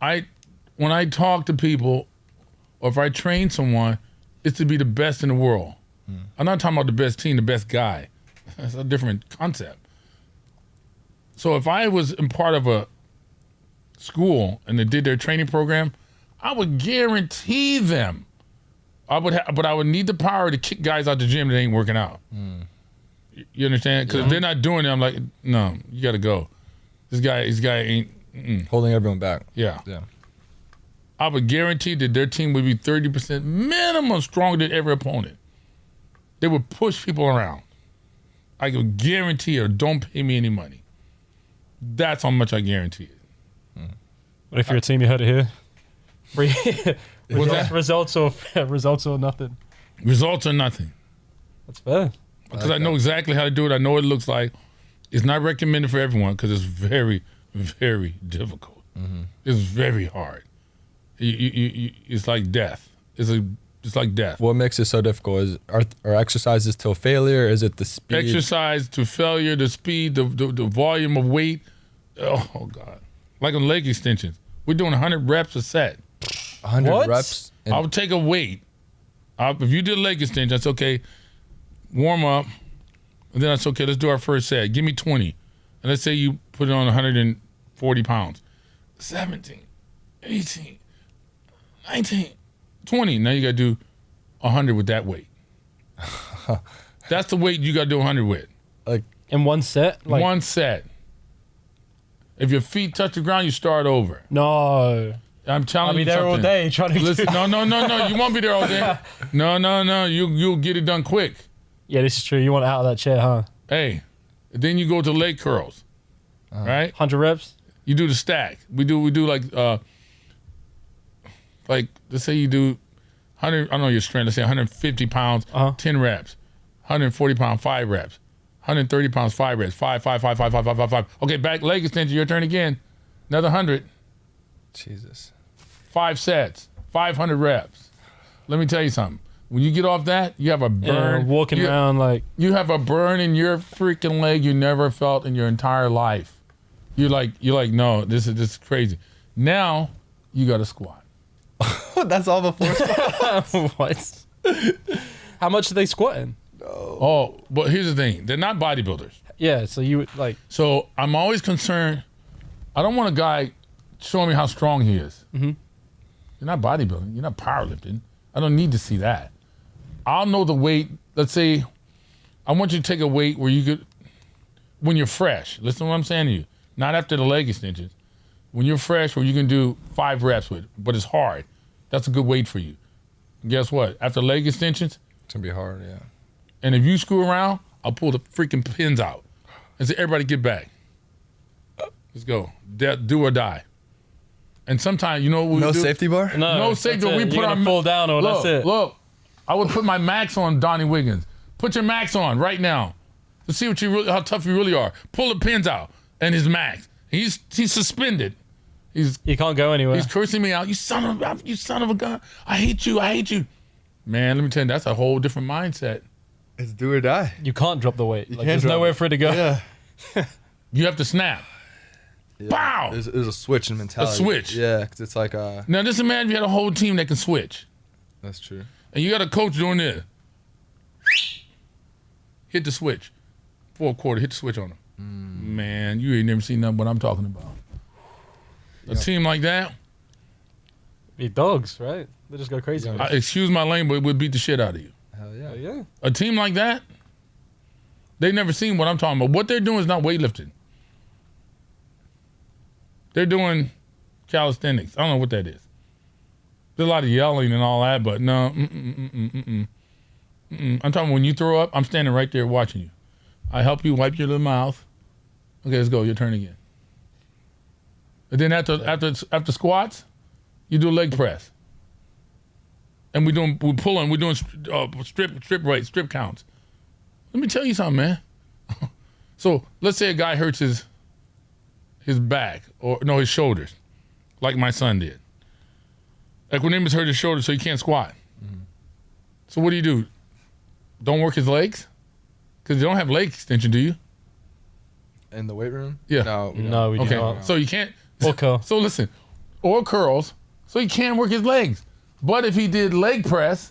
When I talk to people, or if I train someone, it's to be the best in the world. I'm not talking about the best team, the best guy. That's a different concept. So if I was in part of a school and they did their training program, I would guarantee them. But I would need the power to kick guys out the gym that ain't working out. You understand? Because if they're not doing it, I'm like, no, you got to go. This guy ain't. Holding everyone back. Yeah. Yeah. I would guarantee that their team would be 30% minimum stronger than every opponent. They would push people around. I can guarantee it. Don't pay me any money. That's how much I guarantee it. But if you're a team, you heard it here. What's that? Results or nothing. Results or nothing. That's fair. Because I know exactly how to do it. I know what it looks like. It's not recommended for everyone because it's very, very difficult. It's very hard. It's like death. It's like death. What makes it so difficult? Are exercises till failure? Is it the speed? Exercise to failure, the speed, the volume of weight. Oh, God. Like on leg extensions. We're doing 100 reps a set. 100 What? reps? I would take a weight. If you did leg extension, that's okay. Warm up. And then that's okay. Let's do our first set. Give me 20. And let's say you put it on 140 pounds. 17, 18, 19, 20. Now you got to do 100 with that weight. That's the weight you got to do 100 with. Like In one set? One set. If your feet touch the ground, you start over. No. I'm telling I'll be you there something. all day trying to Listen, no. You won't be there all day. No. You'll get it done quick. Yeah, this is true. You want out of that chair, huh? Hey, then you go to leg curls, right? 100 reps? You do the stack. We do like let's say you do 100. I don't know your strength. Let's say 150 pounds, 10 reps. 140 pounds, 5 reps. 130 pounds, 5 reps. 5. Okay, back leg extension. Your turn again. Another 100. Jesus. 5 sets. 500 reps. Let me tell you something. When you get off that, you have a burn. Walking around like... You have a burn in your freaking leg you never felt in your entire life. You're like, no, this is crazy. Now you got to squat. That's all before squat. What? How much are they squatting? Oh, but here's the thing. They're not bodybuilders. Yeah, so you would like... So I'm always concerned. I don't want a guy showing me how strong he is. You're not bodybuilding. You're not powerlifting. I don't need to see that. I'll know the weight. Let's say I want you to take a weight where you could, when you're fresh, listen to what I'm saying to you, not after the leg extensions. When you're fresh, where you can do 5 reps with, but it's hard. That's a good weight for you. And guess what? After leg extensions, It's going to be hard, yeah. and if you screw around, I'll pull the freaking pins out and say, everybody get back. Let's go. Do or die. And sometimes, you know what we No do? safety bar? No that's safety. it. We You're put gonna our fall down or look, that's it. Look, I would put my max on Donnie Wiggins. Put your max on right now to see how tough you really are. Pull the pins out and his max. He's suspended. You can't go anywhere. He's cursing me out. You son of a gun. I hate you. Man, let me tell you, that's a whole different mindset. It's do or die. You can't drop the weight. Like, can't there's drop nowhere it. for it to go. Yeah. You have to snap. Bow. There's a switch in mentality. switch. Yeah, because it's like, Now just imagine you had a whole team that can switch. that's true. And you got a coach doing this. Hit the switch. 4 quarter, hit the switch on him. Man, you ain't never seen nothing what I'm talking about. A team like that, Be dogs, right? They just go crazy. excuse my language, would beat the shit out of you. Hell yeah. Yeah. A team like that, they never seen what I'm talking about. What they're doing is not weightlifting. They're doing calisthenics. I don't know what that is. There's a lot of yelling and all that, but no. I'm talking when you throw up, I'm standing right there watching you. I help you wipe your little mouth. Okay, let's go. Your turn again. And then after squats, you do a leg press. And we're doing strip weights, strip counts. Let me tell you something, man. So let's say a guy hurts his back or his shoulders, like my son did. Equanimus hurt his shoulder, so he can't squat. So what do? Don't work his legs? Because you don't have leg extension, do you? In the weight room? Yeah. No, we don't. No, we Okay, don't. so you can't. Or curl. So listen, or curls, so he can't work his legs. But if he did leg press,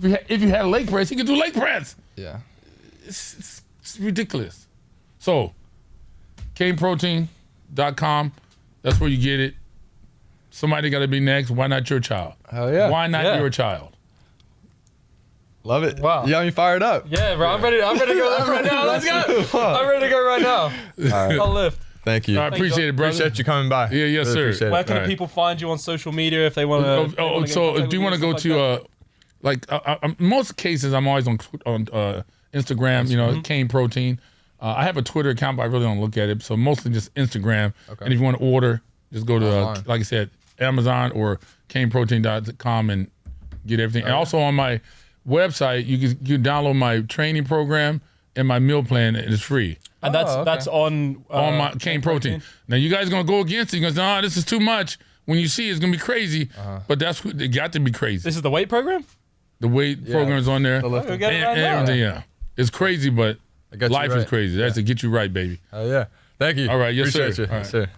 if you had a leg press, he could do leg press. Yeah. It's ridiculous. So, caneprotein.com, that's where you get it. Somebody got to be next. Why not your child? Hell yeah. Why not Yeah. your child? Love it. Wow. You got me fired up. Yeah, bro. I'm ready to go right now. Let's go. I'm ready to go right now. All right. I'll lift. Thank you. I appreciate it, brother. Appreciate you coming by. Yeah, yes, Really sir. appreciate it. Where can All right. people find you on social media if they want to? So if you want to go to most cases, I'm always on Instagram, Cane Protein. I have a Twitter account, but I really don't look at it. So mostly just Instagram. Okay. And if you want to order, just go to, Online. like I said, Amazon or caneprotein.com and get everything. And also on my website, you can download my training program and my meal plan, and it's free. And that's on My Cane Protein. Now, you guys are going to go against it. You're going to say, this is too much. When you see it, it's going to be crazy. But it got to be crazy. This is the weight program? The weight program's on there. The lifting. We got it right And now. everything, yeah. It's crazy, but It gets you life is right. crazy. That's to get you right, baby. Oh yeah. Thank you. All right, yes, Appreciate sir. you. All Yes, right. sir.